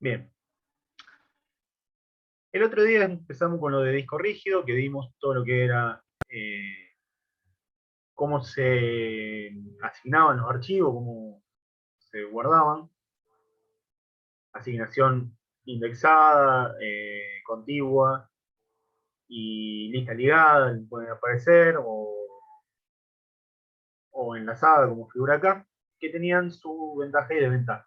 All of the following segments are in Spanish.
Bien. El otro día empezamos con lo de disco rígido, que vimos todo lo que era cómo se asignaban los archivos, cómo se guardaban, asignación indexada, contigua y lista ligada, pueden aparecer, o enlazada, como figura acá, que tenían su ventaja y desventaja.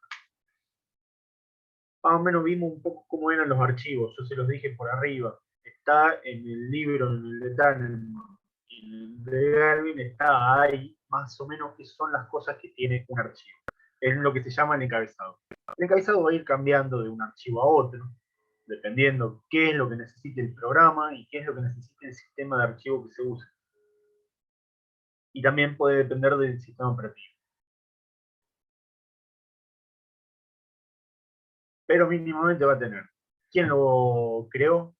Más o menos vimos un poco cómo eran los archivos, yo se los dije por arriba. Está en el libro, en el de Garvin, está ahí más o menos qué son las cosas que tiene un archivo. Es lo que se llama el encabezado. El encabezado va a ir cambiando de un archivo a otro, dependiendo qué es lo que necesite el programa y qué es lo que necesite el sistema de archivo que se use. Y también puede depender del sistema operativo. Pero mínimamente va a tener quién lo creó,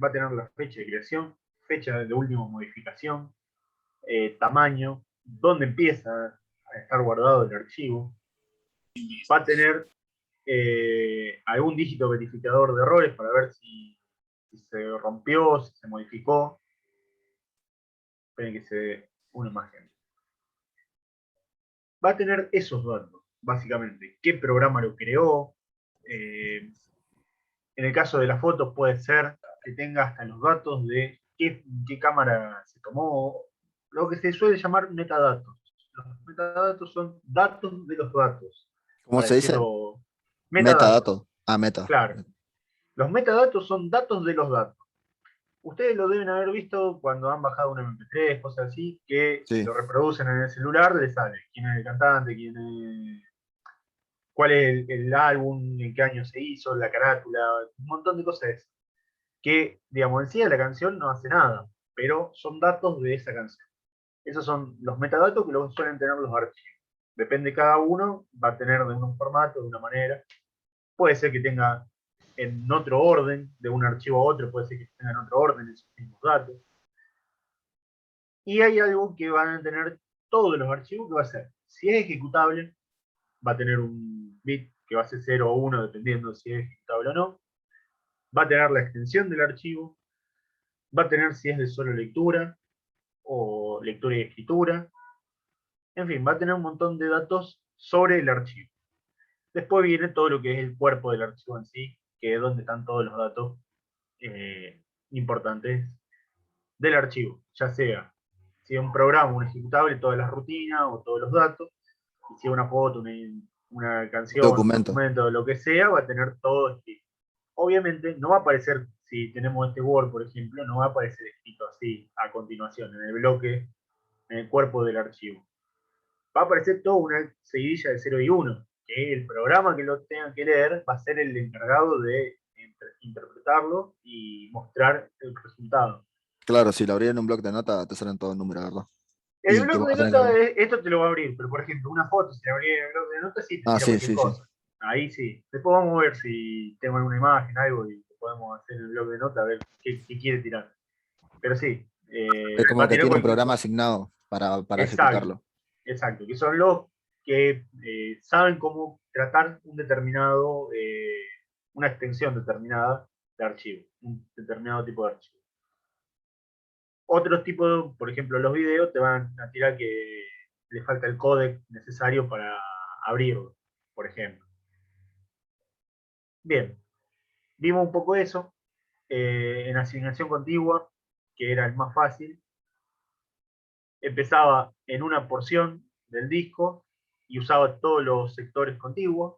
va a tener la fecha de creación, fecha de última modificación, tamaño, dónde empieza a estar guardado el archivo, va a tener algún dígito verificador de errores para ver si se rompió, si se modificó. Esperen que se dé una imagen. Va a tener esos datos, básicamente. ¿Qué programa lo creó? En el caso de las fotos puede ser que tenga hasta los datos de qué cámara se tomó, lo que se suele llamar metadatos. Los metadatos son datos de los datos, ¿Cómo para se dice? decirlo, metadatos, Metadato. Ah, meta. claro. Los metadatos son datos de los datos. Ustedes lo deben haber visto cuando han bajado un MP3, cosas así, que si Sí. lo reproducen en el celular les sale quién es el cantante, cuál es el álbum, en qué año se hizo, la carátula, un montón de cosas que, digamos, en sí la canción no hace nada, pero son datos de esa canción. Esos son los metadatos que los suelen tener los archivos. Depende de cada uno, va a tener de un formato, de una manera. Puede ser que tenga en otro orden, de un archivo a otro, puede ser que tenga en otro orden esos mismos datos. Y hay algo que van a tener todos los archivos que va a ser, si es ejecutable, va a tener un bit que va a ser 0 o 1, dependiendo si es ejecutable o no. Va a tener la extensión del archivo, va a tener si es de solo lectura o lectura y escritura. En fin, va a tener un montón de datos sobre el archivo. Después viene todo lo que es el cuerpo del archivo en sí, que es donde están todos los datos importantes del archivo, ya sea si es un programa, un ejecutable, todas las rutinas o todos los datos, y si es una foto, una Un canción, un documento. documento, lo que sea, va a tener todo escrito. Obviamente no va a aparecer, si tenemos este Word, por ejemplo, no va a aparecer escrito así a continuación, en el bloque, en el cuerpo del archivo. Va a aparecer toda una seguidilla de 0 y 1, que el programa que lo tenga que leer va a ser el encargado de interpretarlo y mostrar el resultado. Claro, si lo abrí en un bloc de nota, te salen todos números, ¿verdad? El Y blog vos de vas a tener que notas, abrir. esto te lo va a abrir, pero por ejemplo, una foto, si te abrí el blog de notas, sí, te Ah, tira sí, cualquier sí, sí. cosa. Ahí sí. Después vamos a ver si tengo alguna imagen, algo, y podemos hacer el blog de notas, a ver qué quiere tirar. Pero sí, Es va como a que tirar tiene un cualquier programa cosa. asignado para Exacto, ejecutarlo. exacto. Que son los que saben cómo tratar una extensión determinada de archivo, un determinado tipo de archivo. Otros tipos, por ejemplo, los videos te van a tirar que le falta el códec necesario para abrirlo, por ejemplo. Bien, vimos un poco eso. En asignación contigua, que era el más fácil, empezaba en una porción del disco y usaba todos los sectores contiguos,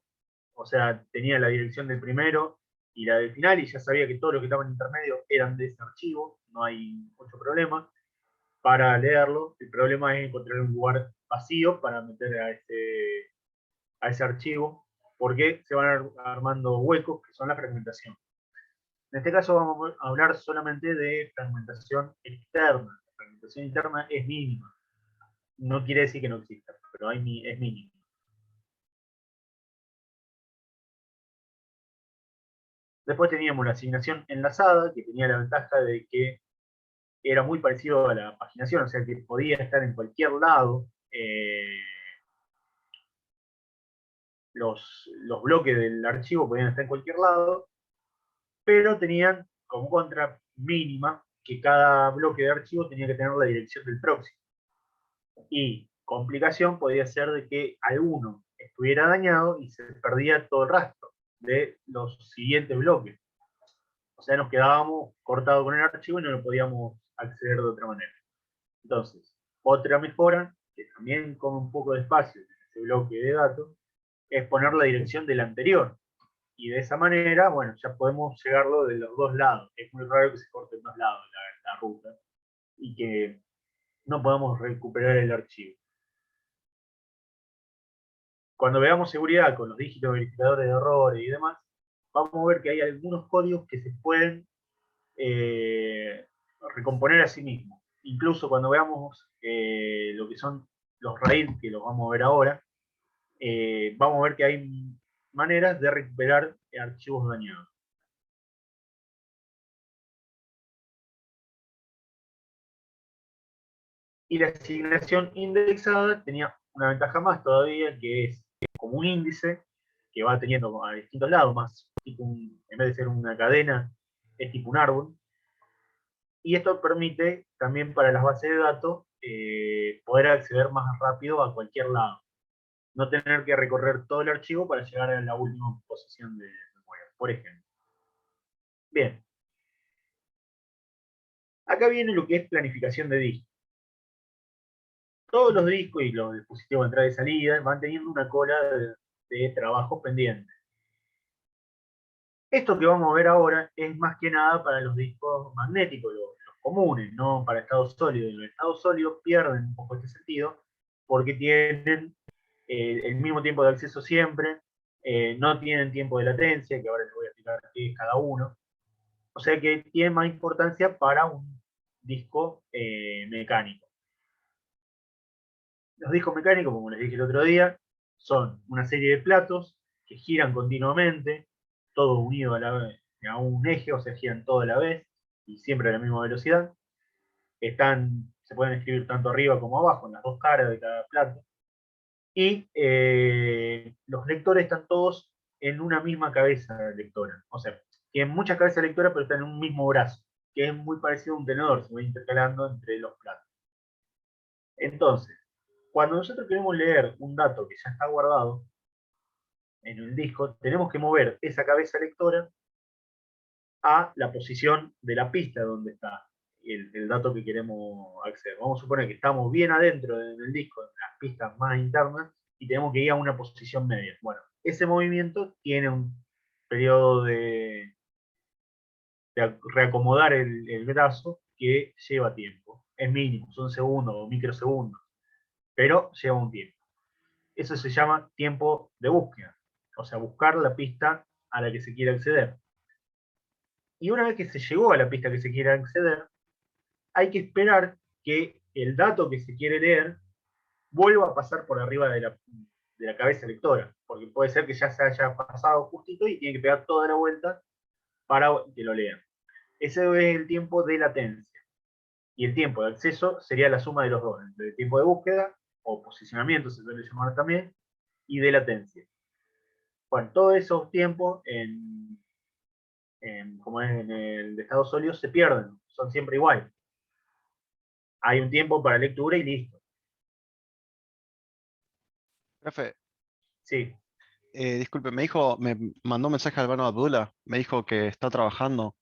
o sea, tenía la dirección del primero y la del final, y ya sabía que todos los que estaban en intermedio eran de ese archivo, no hay mucho problema para leerlo. El problema es encontrar un lugar vacío para meter a ese archivo, porque se van armando huecos que son la fragmentación. En este caso vamos a hablar solamente de fragmentación externa. La fragmentación interna es mínima. No quiere decir que no exista, pero es mínima. Después teníamos la asignación enlazada, que tenía la ventaja de que era muy parecido a la paginación, o sea que podía estar en cualquier lado los bloques del archivo podían estar en cualquier lado, pero tenían como contra mínima que cada bloque de archivo tenía que tener la dirección del próximo. Y complicación podía ser de que alguno estuviera dañado y se perdía todo el rastro de los siguientes bloques. O sea, nos quedábamos cortados con el archivo y no lo podíamos acceder de otra manera. Entonces, otra mejora, que también come un poco de espacio en ese bloque de datos, es poner la dirección del anterior. Y de esa manera, bueno, ya podemos llegarlo de los dos lados. Es muy raro que se corte en dos lados la ruta y que no podamos recuperar el archivo. Cuando veamos seguridad con los dígitos verificadores de errores y demás, vamos a ver que hay algunos códigos que se pueden recomponer a sí mismos. Incluso cuando veamos lo que son los RAID, que los vamos a ver ahora, vamos a ver que hay maneras de recuperar archivos dañados. Y la asignación indexada tenía una ventaja más todavía, que es como un índice que va teniendo a distintos lados, más tipo en vez de ser una cadena, es tipo un árbol. Y esto permite también para las bases de datos poder acceder más rápido a cualquier lado. No tener que recorrer todo el archivo para llegar a la última posición de memoria, por ejemplo. Bien. Acá viene lo que es planificación de disco. Todos los discos y los dispositivos de entrada y salida van teniendo una cola de trabajos pendientes. Esto que vamos a ver ahora es más que nada para los discos magnéticos, los comunes, no para estados sólidos. Los estados sólidos pierden un poco este sentido porque tienen el mismo tiempo de acceso siempre, no tienen tiempo de latencia, que ahora les voy a explicar qué es cada uno. O sea que tiene más importancia para un disco mecánico. Los discos mecánicos, como les dije el otro día, son una serie de platos que giran continuamente, todo unido a un eje, o sea, giran todo a la vez y siempre a la misma velocidad. Se pueden escribir tanto arriba como abajo, en las dos caras de cada plato. Y los lectores están todos en una misma cabeza lectora. O sea, tienen muchas cabezas lectoras, pero están en un mismo brazo, que es muy parecido a un tenedor, se va intercalando entre los platos. Entonces, cuando nosotros queremos leer un dato que ya está guardado en el disco, tenemos que mover esa cabeza lectora a la posición de la pista donde está el dato que queremos acceder. Vamos a suponer que estamos bien adentro del disco, en las pistas más internas, y tenemos que ir a una posición media. Bueno, ese movimiento tiene un periodo de reacomodar el brazo que lleva tiempo. Es mínimo, son segundos o microsegundos, pero lleva un tiempo. Eso se llama tiempo de búsqueda, o sea, buscar la pista a la que se quiere acceder. Y una vez que se llegó a la pista que se quiere acceder, hay que esperar que el dato que se quiere leer vuelva a pasar por arriba de la cabeza lectora, porque puede ser que ya se haya pasado justito y tiene que pegar toda la vuelta para que lo lean. Ese es el tiempo de latencia. Y el tiempo de acceso sería la suma de los dos, entre el tiempo de búsqueda, o posicionamiento se suele llamar también, y de latencia. Bueno, todos esos tiempos como es en el de estado sólido se pierden, son siempre iguales. Hay un tiempo para lectura y listo. Profe, Sí, disculpe, me mandó un mensaje Albano Abdullah, me dijo que está trabajando,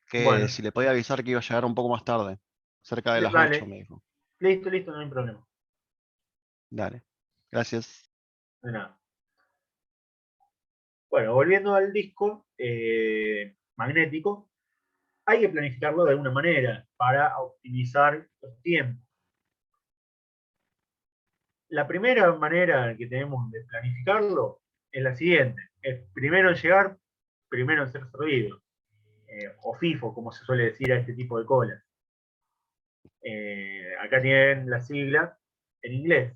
que bueno, si le podía avisar que iba a llegar un poco más tarde, cerca de las 8, dale, me dijo. listo, no hay problema. Dale, gracias. De nada. Bueno, volviendo al disco magnético, hay que planificarlo de alguna manera para optimizar los tiempos. La primera manera que tenemos de planificarlo es la siguiente: es primero en llegar, primero en ser servido, o FIFO, como se suele decir a este tipo de colas. Acá tienen la sigla en inglés.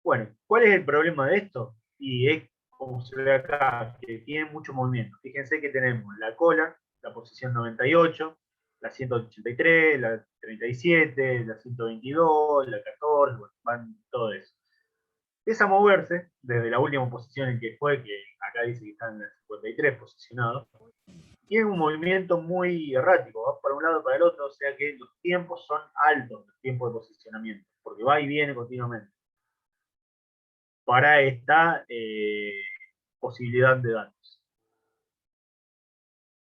Bueno, ¿cuál es el problema de esto? Y es como se ve acá, que tiene mucho movimiento. Fíjense que tenemos la cola, la posición 98, la 183, la 37, la 122, la 14, bueno, van todo eso. empieza a moverse desde la última posición en que fue, que acá dice que está en el 53 posicionado, tiene un movimiento muy errático, va para un lado y para el otro, o sea que los tiempos son altos, los tiempos de posicionamiento, porque va y viene continuamente para esta posibilidad de datos.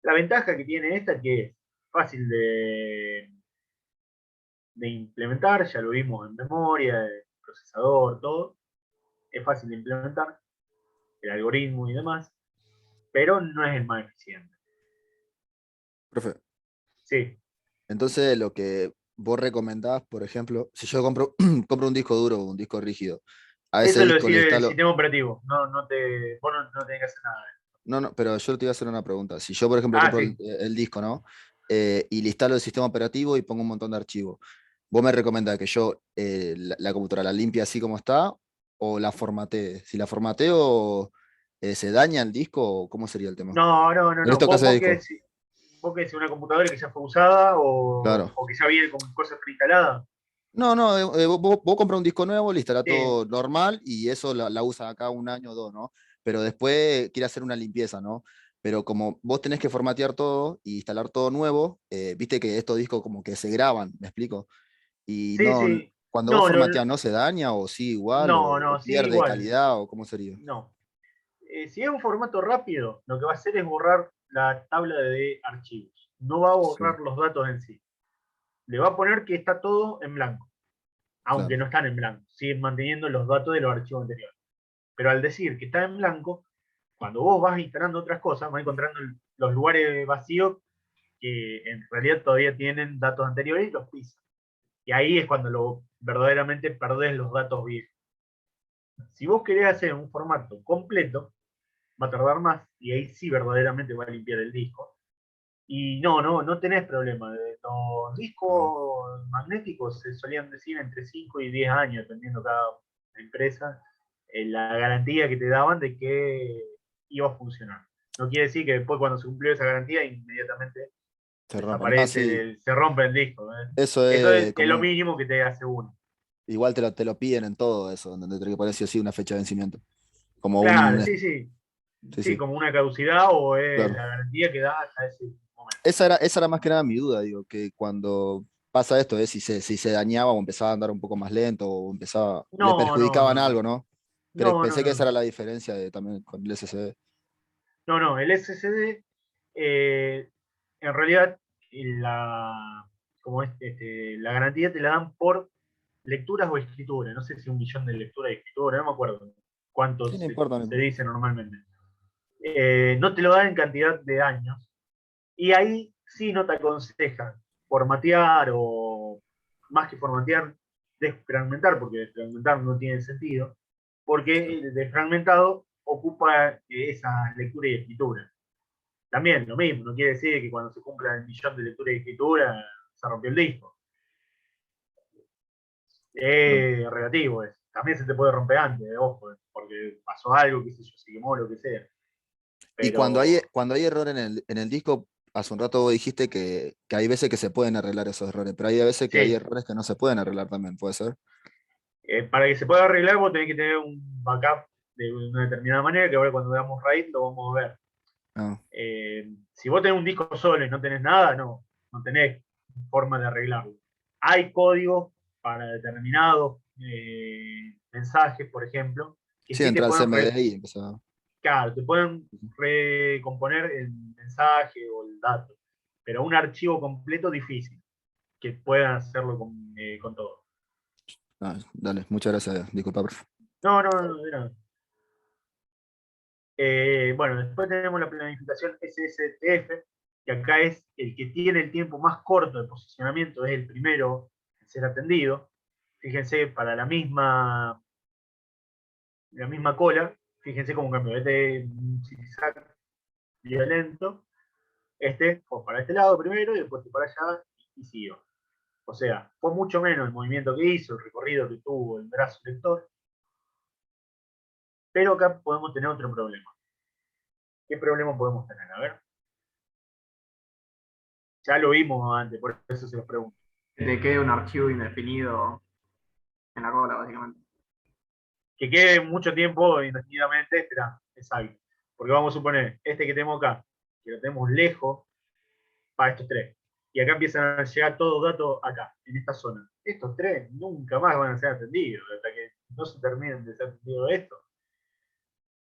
La ventaja que tiene esta es que es fácil de implementar, ya lo vimos en memoria, el procesador, todo, es fácil de implementar, el algoritmo y demás, pero no es el más eficiente. Profe, Sí, entonces lo que vos recomendás, por ejemplo, si yo compro, compro un disco duro o un disco rígido, a ese eso lo disco le decide el instalo. sistema operativo, vos no tenés que hacer nada. No, no, pero yo te iba a hacer una pregunta. Si yo, por ejemplo, Ah, compro sí. el disco, ¿no? Y le instalo el sistema operativo y pongo un montón de archivos. ¿Vos me recomendás que yo la computadora la limpie así como está o la formatee? Si la formateo, ¿se daña el disco o cómo sería el tema? En No. esto que hace disco. Vos que es una computadora que ya fue usada Claro. o que ya viene con cosas preinstaladas. No, no, vos compras un disco nuevo, le instalás Sí, todo normal y eso la usa acá un año o dos, ¿no? Pero después quiere hacer una limpieza, ¿no? Pero como vos tenés que formatear todo y instalar todo nuevo, viste que estos discos como que se graban, ¿me explico? Y sí, no, sí. cuando vos No, formateás, ¿no se daña o sí igual o sí, pierde igual. calidad o cómo sería? No. Si es un formato rápido, lo que va a hacer es borrar la tabla de archivos. No va a Sí, borrar los datos en sí. Le va a poner que está todo en blanco, aunque claro, no están en blanco. Siguen manteniendo los datos de los archivos anteriores. Pero al decir que está en blanco, cuando vos vas instalando otras cosas, vas encontrando los lugares vacíos que en realidad todavía tienen datos anteriores y los pisas. Y ahí es cuando verdaderamente perdés los datos viejos. Si vos querés hacer un formato completo, va a tardar más y ahí sí verdaderamente va a limpiar el disco. Y no tenés problema. Los ah, discos magnéticos se solían decir entre 5 y 10 años, dependiendo cada empresa, la garantía que te daban de que iba a funcionar. No quiere decir que después cuando se cumplió esa garantía inmediatamente se rompen. No, sí, desaparece, se rompe el disco. eso Eso es es lo como, mínimo que te hace uno. igual te lo piden en todo eso, donde te que poner sí o sí una fecha de vencimiento. Como Claro, un, sí, sí. sí, Sí, sí, como una caducidad o es claro. la garantía que da hasta ese momento. Esa era más que nada mi duda, digo, que cuando pasa esto es si se dañaba o empezaba a andar un poco más lento o empezaba, le No, no, perjudicaban no, algo, no. ¿no? No, no, Pensé que esa no. era la diferencia también con el SSD. No, no. El SSD, en realidad, la, como la garantía te la dan por lecturas o escrituras. No sé si 1 millón de lecturas y escrituras, no me acuerdo Sí, cuántos no importa, no se importa. dice normalmente. No te lo dan en cantidad de años. Y ahí sí no te aconsejan formatear o más que formatear, desfragmentar, porque desfragmentar no tiene sentido, porque el desfragmentado ocupa esa lectura y escritura. También lo mismo, no quiere decir que cuando se cumpla el 1 millón de lectura y escritura se rompió el disco. Claro. Es relativo eso. También se te puede romper antes, ojo, porque pasó algo, qué sé yo, se quemó, lo que sea. Y Pero cuando hay error en el disco, hace un rato vos dijiste que hay veces que se pueden arreglar esos errores, pero hay veces que hay sí, errores que no se pueden arreglar también, ¿puede ser? para que se pueda arreglar, vos tenés que tener un backup de una determinada manera, que ahora cuando veamos RAID lo vamos a ver. Ah, Si vos tenés un disco solo y no tenés nada, no tenés forma de arreglarlo. Hay códigos para determinados mensajes, por ejemplo, que sí, sí te entra al pueden, CMD y empezaba. claro, te pueden recomponer el mensaje o el dato, pero un archivo completo difícil, que puedan hacerlo con todo. Ah, dale, muchas gracias, disculpa, profe. No, de nada. Bueno, después tenemos la planificación SSTF, que acá es el que tiene el tiempo más corto de posicionamiento, es el primero en ser atendido. Fíjense, para la misma cola, fíjense cómo cambió. Este es un zigzag violento, este fue para este lado primero y después fue para allá y siguió. O sea, fue mucho menos el movimiento que hizo, el recorrido que tuvo el brazo lector, pero acá podemos tener otro problema. ¿Qué problema podemos tener? A ver, ya lo vimos antes, por eso se los pregunto. Que te quede un archivo indefinido en la cola, básicamente. que quede mucho tiempo indefinidamente esperando. Exacto. Porque vamos a suponer, este que tenemos acá, que lo tenemos lejos, para estos tres. Y acá empiezan a llegar todos los datos acá, en esta zona. Estos tres nunca más van a ser atendidos, hasta que no se terminen de ser atendidos esto.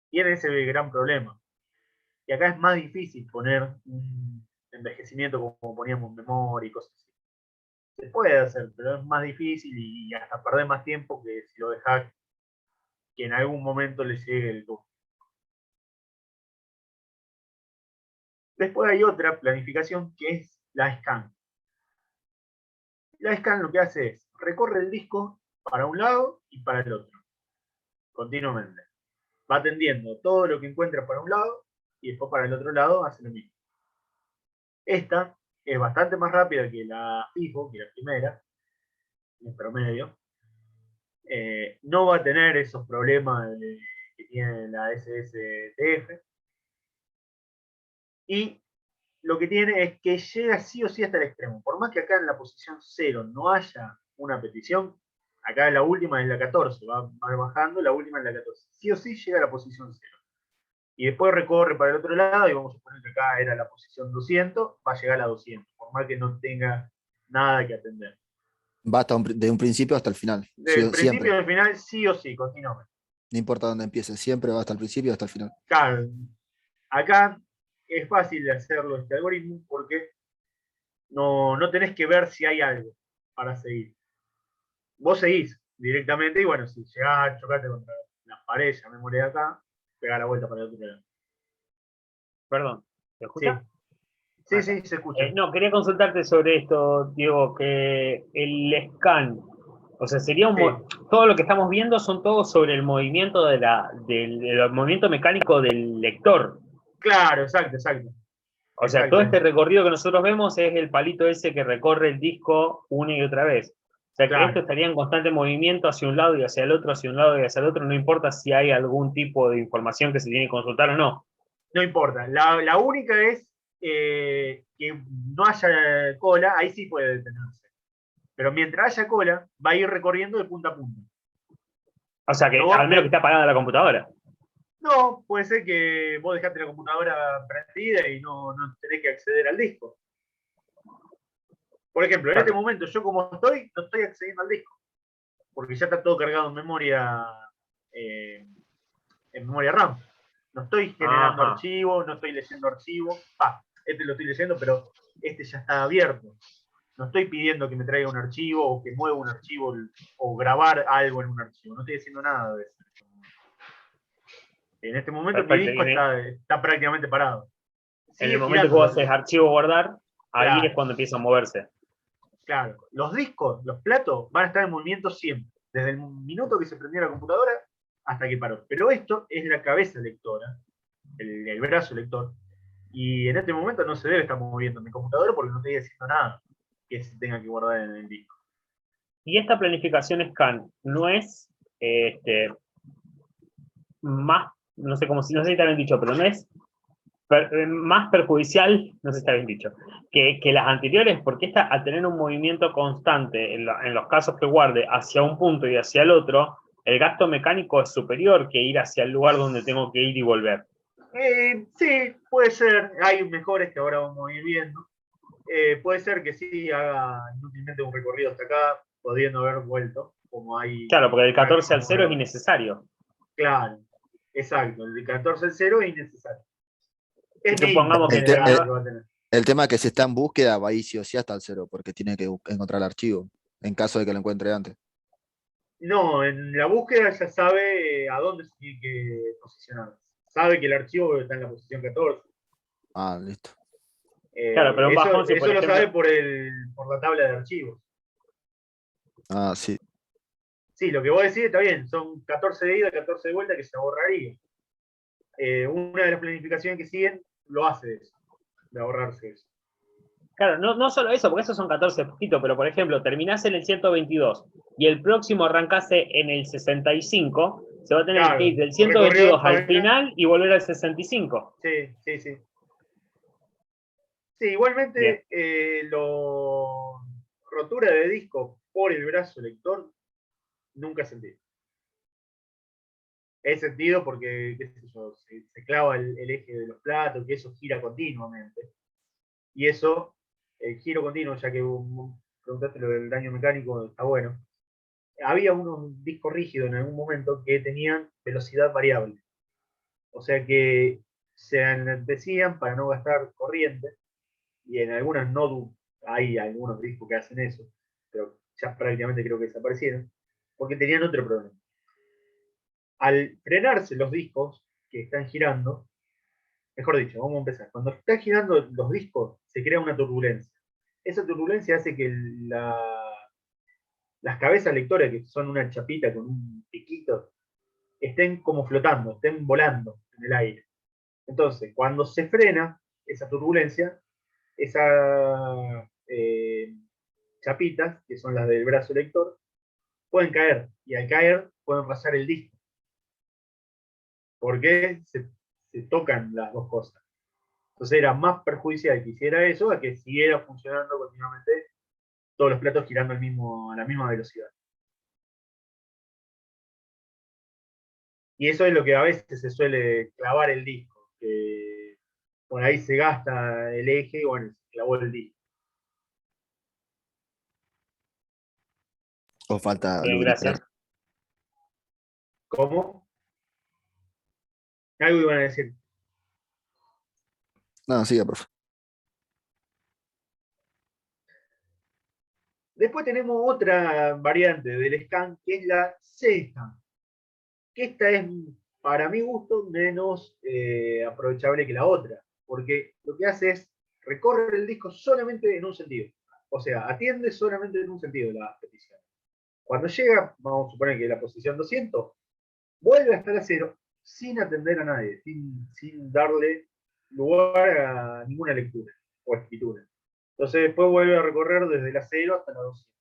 Tienen ese gran problema. Y acá es más difícil poner un envejecimiento como poníamos memoria y cosas así. Se puede hacer, pero es más difícil y hasta perder más tiempo que si lo dejas que en algún momento le llegue el turno. Después hay otra planificación que es la scan. La scan lo que hace es recorre el disco para un lado y para el otro, continuamente. Va atendiendo todo lo que encuentra para un lado y después para el otro lado hace lo mismo. Esta es bastante más rápida que la FIFO, que la primera, en promedio. No va a tener esos problemas que tiene la SSTF. Y lo que tiene es que llega sí o sí hasta el extremo. Por más que acá en la posición 0 no haya una petición, acá la última es la 14, va bajando, la última es la 14. Sí o sí llega a la posición 0. Y después recorre para el otro lado, y vamos a suponer que acá era la posición 200, va a llegar a la 200, por más que no tenga nada que atender. Va hasta de un principio hasta el final. Del Siempre. principio al final, sí o sí, continuamente. No importa dónde empiece, siempre va hasta el principio y hasta el final. Claro, acá es fácil de hacerlo este algoritmo porque no tenés que ver si hay algo para seguir. Vos seguís directamente y bueno, si llegás a chocarte contra la pared, ya me morí acá, pegá la vuelta para el otro lado. Perdón, ¿se Sí, escucha? sí, sí, se escucha. No, quería consultarte sobre esto, Diego, que el scan, o sea, sería Sí. todo lo que estamos viendo son todos sobre el movimiento del movimiento mecánico del lector. Claro, exacto, exacto. O sea, Exacto. todo este recorrido que nosotros vemos es el palito ese que recorre el disco una y otra vez. O sea, que Claro. esto estaría en constante movimiento hacia un lado y hacia el otro, hacia un lado y hacia el otro, no importa si hay algún tipo de información que se tiene que consultar o no. No importa. La única es que no haya cola, ahí sí puede detenerse. Pero mientras haya cola, va a ir recorriendo de punta a punta. O sea, que No, al menos que esté apagada la computadora. no, puede ser que vos dejaste la computadora prendida y no tenés que acceder al disco. Por ejemplo, en este momento, yo como estoy, no estoy accediendo al disco. Porque ya está todo cargado en memoria RAM. No estoy generando archivos, no estoy leyendo archivos. Este lo estoy leyendo, pero este ya está abierto. No estoy pidiendo que me traiga un archivo o que mueva un archivo o grabar algo en un archivo. No estoy haciendo nada de eso. En este momento mi disco está prácticamente parado. En el momento que vos haces archivo guardar, ahí claro, es cuando empieza a moverse. Claro, los discos, los platos van a estar en movimiento siempre, desde el minuto que se prendió la computadora hasta que paró. Pero esto es la cabeza lectora, el brazo lector, y en este momento no se debe estar moviendo mi computadora porque no estoy haciendo nada que se tenga que guardar en el disco. Y esta planificación scan no es más, no sé cómo, no sé si te habían dicho, pero no es más perjudicial, no sé si está bien dicho, que las anteriores, porque esta, al tener un movimiento constante en los casos que guarde hacia un punto y hacia el otro, el gasto mecánico es superior que ir hacia el lugar donde tengo que ir y volver. Sí, puede ser. Hay mejores que ahora vamos a ir viendo. Puede ser que sí haga inútilmente un recorrido hasta acá, pudiendo haber vuelto, como hay. Claro, porque del 14 al 0 es innecesario. Claro, exacto. El de 14 al 0 es innecesario. Es supongamos que el tema es que si está en búsqueda va a ir sí o sí hasta el 0, porque tiene que encontrar el archivo, en caso de que lo encuentre antes. No, en la búsqueda ya sabe a dónde se tiene que posicionar. Sabe que el archivo está en la posición 14. Ah, listo. Claro, pero un bajón, eso lo sabe por la tabla de archivos. Ah, sí. Sí, lo que vos decís está bien, son 14 de ida, 14 de vuelta que se ahorraría. Una de las planificaciones que siguen lo hace eso, de ahorrarse eso. Claro, no solo eso, porque esos son 14 poquito, pero por ejemplo, terminás en el 122 y el próximo arrancase en el 65, se va a tener que ir del 122 al final y volver al 65. Sí. Sí, igualmente, rotura de disco por el brazo lector, nunca sentí. Es sentido porque, qué sé yo, se clava el eje de los platos, que eso gira continuamente. Y eso, el giro continuo, ya que preguntaste lo del daño mecánico, está bueno. Había unos discos rígidos en algún momento que tenían velocidad variable. O sea que se enaltecían para no gastar corriente, y en algunas no hay algunos discos que hacen eso, pero ya prácticamente creo que desaparecieron, porque tenían otro problema. Al frenarse los discos que están girando, mejor dicho, vamos a empezar. Cuando están girando los discos, se crea una turbulencia. Esa turbulencia hace que las cabezas lectoras, que son una chapita con un piquito, estén como flotando, estén volando en el aire. Entonces, cuando se frena esa turbulencia, esas chapitas, que son las del brazo lector, pueden caer, y al caer pueden rayar el disco, porque se tocan las dos cosas. Entonces era más perjudicial que hiciera eso a que siguiera funcionando continuamente todos los platos girando a la misma velocidad. Y eso es lo que a veces se suele clavar el disco, que por ahí se gasta el eje y bueno, se clavó el disco. O falta Bien, lubricar. gracias. ¿Cómo? Algo iban a decir. No, siga, profe. Después tenemos otra variante del scan, que es la C-scan. Que esta es, para mi gusto, menos aprovechable que la otra, porque lo que hace es recorrer el disco solamente en un sentido. O sea, atiende solamente en un sentido la petición. Cuando llega, vamos a suponer que la posición 200, vuelve a estar a cero sin atender a nadie, sin darle lugar a ninguna lectura o escritura. Entonces después vuelve a recorrer desde la 0 hasta la 200.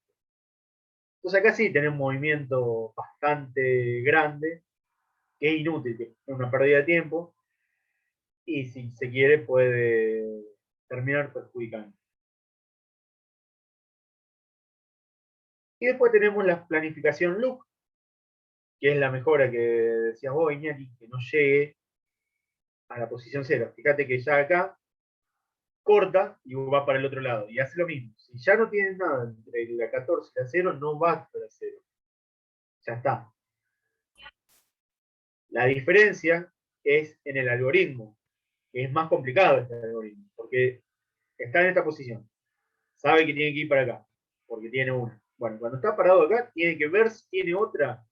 Entonces acá sí tenemos un movimiento bastante grande, que es inútil, que es una pérdida de tiempo, y si se quiere puede terminar perjudicando. Y después tenemos la planificación loop, que es la mejora que decías vos, Iñaki, que no llegue a la posición 0. Fíjate que ya acá corta y va para el otro lado, y hace lo mismo. Si ya no tienes nada entre la 14 y la 0, no va para 0. Ya está. La diferencia es en el algoritmo, que es más complicado este algoritmo, porque está en esta posición, sabe que tiene que ir para acá, porque tiene una. Bueno, cuando está parado acá, tiene que ver si tiene otra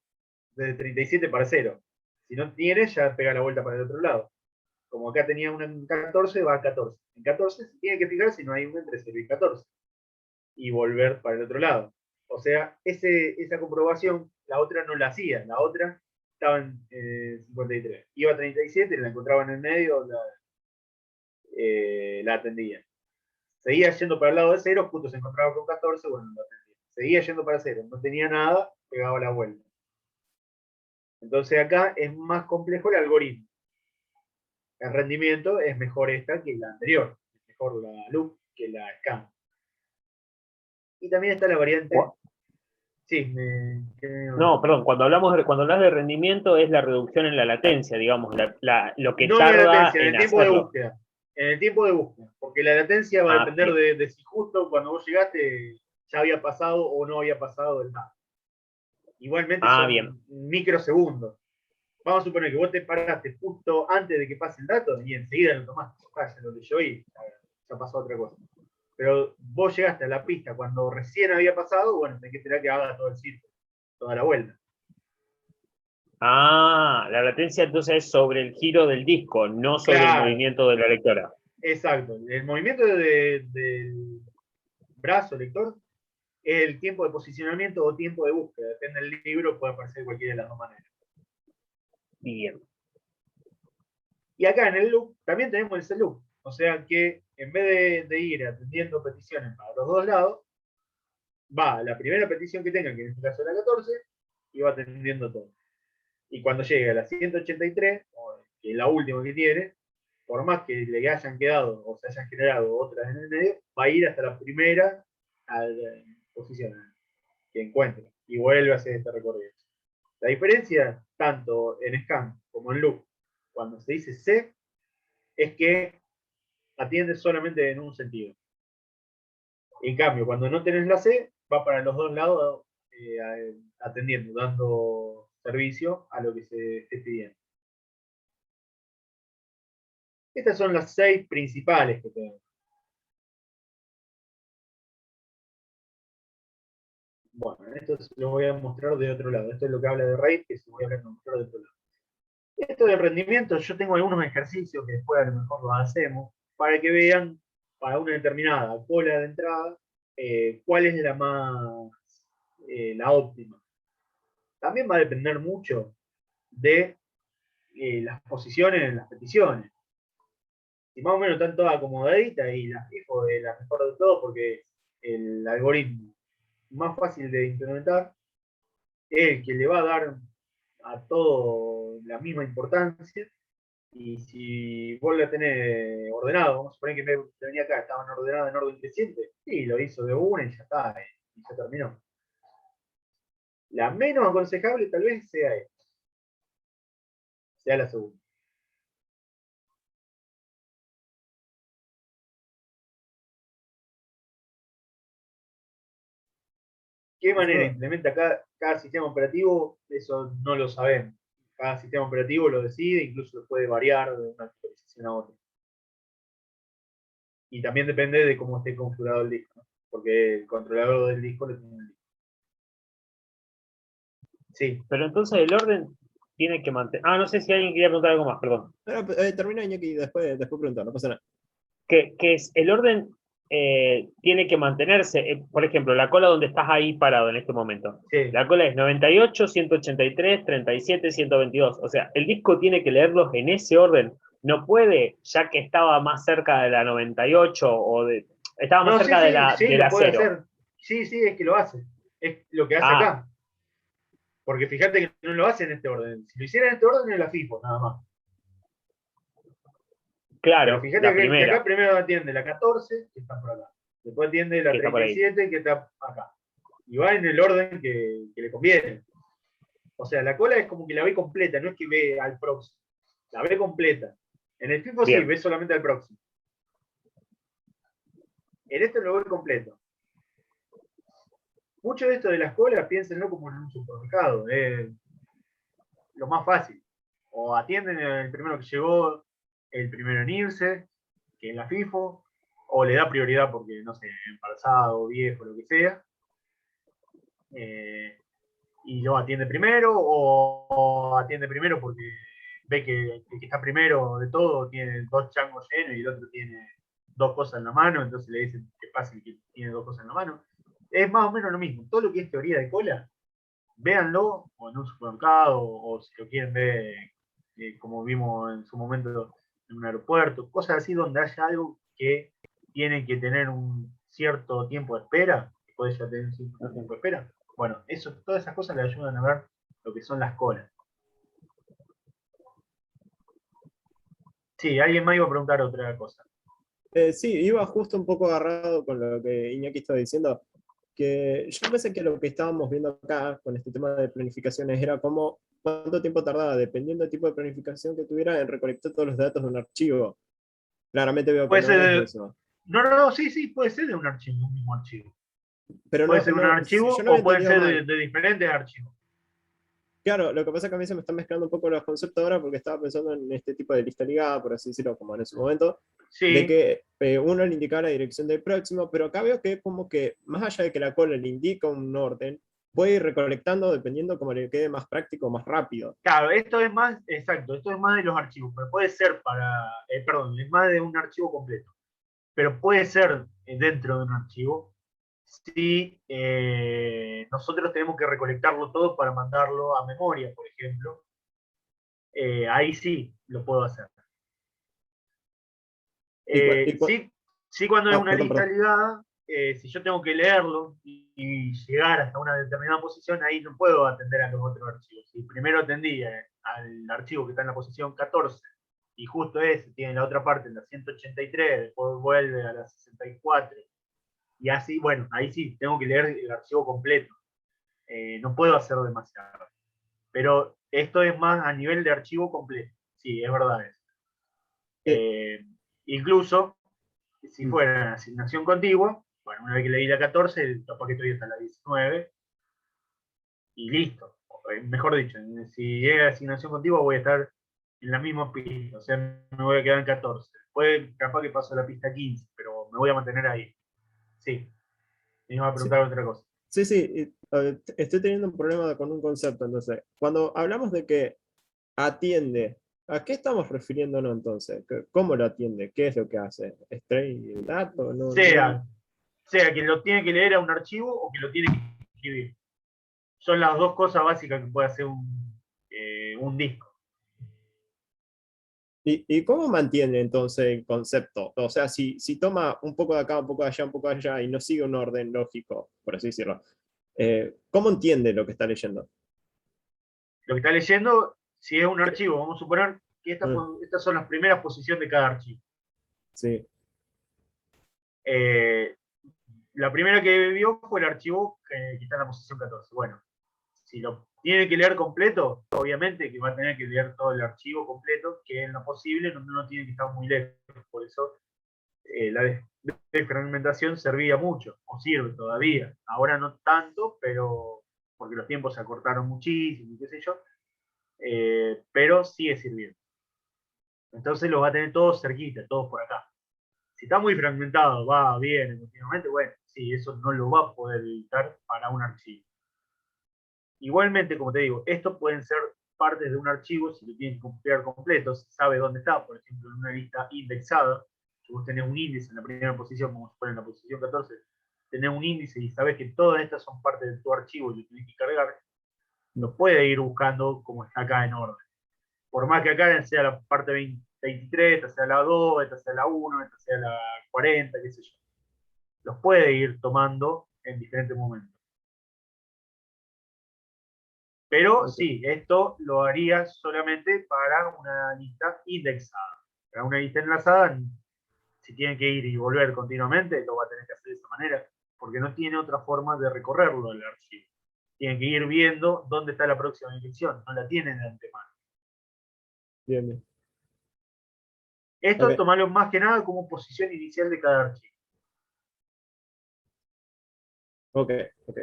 de 37 para 0. Si no tiene, ya pega la vuelta para el otro lado. Como acá tenía una en 14, va a 14. En 14 se tiene que fijar si no hay una entre 0 y 14. Y volver para el otro lado. O sea, esa comprobación, la otra no la hacía. La otra estaba en 53. Iba a 37, la encontraba en el medio, la atendía. Seguía yendo para el lado de 0, justo se encontraba con 14, bueno, lo atendía. Seguía yendo para 0, no tenía nada, pegaba la vuelta. Entonces acá es más complejo el algoritmo. El rendimiento es mejor esta que la anterior, es mejor la loop que la scan. Y también está la variante. Sí, No, perdón, cuando hablas de rendimiento es la reducción en la latencia, digamos, lo que no en la tarda latencia, en en el tiempo de hacerlo. búsqueda. En el tiempo de búsqueda, porque la latencia va a depender bien. de si justo cuando vos llegaste ya había pasado o no había pasado el dato. Igualmente Bien. son microsegundos. Vamos a suponer que vos te paraste justo antes de que pase el dato y enseguida lo tomaste. Ya lo leyó y ya pasó otra cosa. Pero vos llegaste a la pista cuando recién había pasado, bueno, tenés que esperar que haga todo el círculo, toda la vuelta. La latencia entonces es sobre el giro del disco, no sobre el Claro, movimiento de la lectora. exacto. El movimiento del brazo lector es el tiempo de posicionamiento o tiempo de búsqueda. Depende del libro, puede aparecer cualquiera de las dos maneras. Bien. Y acá en el loop también tenemos el loop. O sea que en vez de ir atendiendo peticiones para los dos lados, va a la primera petición que tenga, que en este caso es la 14, y va atendiendo todo. Y cuando llegue a la 183, que es la última que tiene, por más que le hayan quedado o se hayan generado otras en el medio, va a ir hasta la primera posición que encuentre y vuelve a hacer este recorrido. La diferencia, tanto en scan como en loop, cuando se dice C, es que atiende solamente en un sentido. En cambio, cuando no tenés la C, va para los dos lados atendiendo, dando servicio a lo que se esté pidiendo. Estas son las 6 principales que tenemos. Bueno, esto lo voy a mostrar de otro lado. Esto es lo que habla de RAID, que se voy a mostrar de otro lado. Esto de rendimiento, yo tengo algunos ejercicios que después a lo mejor los hacemos, para que vean, para una determinada cola de entrada, cuál es la óptima. También va a depender mucho de las posiciones en las peticiones. Si más o menos están todas acomodaditas, y la fijo es la mejor de todo, porque el algoritmo más fácil de implementar es el que le va a dar a todo la misma importancia. Y si vos la tenés ordenado, vamos a suponer que me venía acá, estaban ordenadas en orden creciente, y lo hizo de una y ya está, y se terminó. La menos aconsejable tal vez sea esta, sea la segunda. ¿Qué manera implementa cada sistema operativo? Eso no lo sabemos. Cada sistema operativo lo decide, incluso puede variar de una actualización a otra. Y también depende de cómo esté configurado el disco, ¿no? Porque el controlador del disco lo tiene el disco. Sí. Pero entonces el orden tiene que mantener. Ah, no sé si alguien quería preguntar algo más, perdón. Termina Iñaki y después preguntar, no pasa nada. Que es el orden tiene que mantenerse. Por ejemplo, la cola donde estás ahí parado en este momento. Sí. La cola es 98, 183, 37, 122. O sea, el disco tiene que leerlos en ese orden. No puede, ya que estaba más cerca de la 98 estaba más cerca de la, sí, de lo la puede 0. hacer. Sí, es que lo hace. Es lo que hace Ah. acá. Porque fíjate que no lo hace en este orden. Si lo hiciera en este orden, es la FIFO, nada más. Claro, pero fíjate la que primera. acá primero atiende la 14, que está por acá. Después atiende la Que está por ahí. 37, que está acá. Y va en el orden que le conviene. O sea, la cola es como que la ve completa, no es que ve al próximo. La ve completa. En el FIFO sí, Bien. ve solamente al próximo. En esto lo ve completo. Mucho de esto de las colas, piénsenlo como en un supermercado. Es lo más fácil. O atienden el primero que llegó, el primero en irse, que es la FIFO, o le da prioridad porque, no sé, embarazado, viejo, lo que sea. Y lo atiende primero, o atiende primero porque ve que el que está primero de todo tiene 2 changos llenos y el otro tiene 2 cosas en la mano, entonces le dicen que pase el que tiene 2 cosas en la mano. Es más o menos lo mismo. Todo lo que es teoría de cola, véanlo o en un supermercado, o si lo quieren ver como vimos en su momento en un aeropuerto, cosas así donde haya algo que tiene que tener un cierto tiempo de espera, que puede ya tener un cierto tiempo de espera. Bueno, todas esas cosas le ayudan a ver lo que son las colas. Sí, alguien más iba a preguntar otra cosa. Sí, iba justo un poco agarrado con lo que Iñaki estaba diciendo, que yo pensé que lo que estábamos viendo acá con este tema de planificaciones era como cuánto tiempo tardaba, dependiendo del tipo de planificación que tuviera, en recolectar todos los datos de un archivo. Claramente veo que Puede no ser es eso. No, sí, puede ser de un mismo archivo. Pero Puede no, ser un si archivo yo no había o pueden entendido ser mal. de diferentes archivos. Claro, lo que pasa es que a mí se me están mezclando un poco los conceptos ahora porque estaba pensando en este tipo de lista ligada, por así decirlo, como en ese momento, de Sí, que uno le indica la dirección del próximo, pero acá veo que como que más allá de que la cola le indica un orden, puede ir recolectando dependiendo como le quede más práctico, más rápido. claro, esto es más, exacto, esto es más de los archivos, pero puede ser perdón, es más de un archivo completo, pero puede ser dentro de un archivo si nosotros tenemos que recolectarlo todo para mandarlo a memoria, por ejemplo. Ahí sí lo puedo hacer. Sí, cuando es una lista Perdón. ligada, si yo tengo que leerlo y llegar hasta una determinada posición, ahí no puedo atender a los otros archivos. Si primero atendí al archivo que está en la posición 14 y justo ese tiene la otra parte en la 183, después vuelve a la 64 y así, bueno, ahí sí tengo que leer el archivo completo. No puedo hacer demasiado. Pero esto es más a nivel de archivo completo. Sí, es verdad eso. Incluso, si fuera una asignación contigua, bueno, una vez que leí la 14, capaz que estoy hasta la 19, y listo. Mejor dicho, si llega asignación contigua voy a estar en la misma pista, o sea, me voy a quedar en 14. Después capaz que paso a la pista 15, pero me voy a mantener ahí. Sí, me iba a preguntar otra cosa. Sí, sí, estoy teniendo un problema con un concepto, entonces, cuando hablamos de que atiende, ¿a qué estamos refiriéndonos entonces? ¿Cómo lo atiende? ¿Qué es lo que hace? ¿Extrae el dato? No, Sea que lo tiene que leer a un archivo o que lo tiene que escribir. Son las dos cosas básicas que puede hacer un disco. ¿Y cómo mantiene entonces el concepto? O sea, si toma un poco de acá, un poco de allá, un poco de allá y no sigue un orden lógico, por así decirlo, ¿cómo entiende lo que está leyendo? Lo que está leyendo, si es un archivo, vamos a suponer que estas son las primeras posiciones de cada archivo. Sí, La primera que vio fue el archivo que está en la posición 14. Bueno, si lo tiene que leer completo, obviamente que va a tener que leer todo el archivo completo, que en lo posible no tiene que estar muy lejos. Por eso la desfragmentación servía mucho, o sirve todavía. Ahora no tanto, pero porque los tiempos se acortaron muchísimo, qué sé yo, pero sigue sirviendo. Entonces los va a tener todos cerquita, todos por acá. Si está muy fragmentado, va, viene continuamente, bueno, sí, eso no lo va a poder editar para un archivo. Igualmente, como te digo, estos pueden ser partes de un archivo si lo tienen que copiar completo, si sabe dónde está, por ejemplo, en una lista indexada, si vos tenés un índice en la primera posición, como se pone en la posición 14, tenés un índice y sabés que todas estas son parte de tu archivo y lo tenés que cargar, lo puede ir buscando como está acá en orden. Por más que acá sea la parte 23, esta sea la 2, esta sea la 1, esta sea la 40, qué sé yo. Los puede ir tomando en diferentes momentos. Pero sí, esto lo haría solamente para una lista indexada. Para una lista enlazada, si tiene que ir y volver continuamente, lo va a tener que hacer de esa manera, porque no tiene otra forma de recorrerlo el archivo. Tiene que ir viendo dónde está la próxima dirección, no la tiene de antemano. bien, bien. Esto Ok, tomarlo más que nada como posición inicial de cada archivo. ok, ok.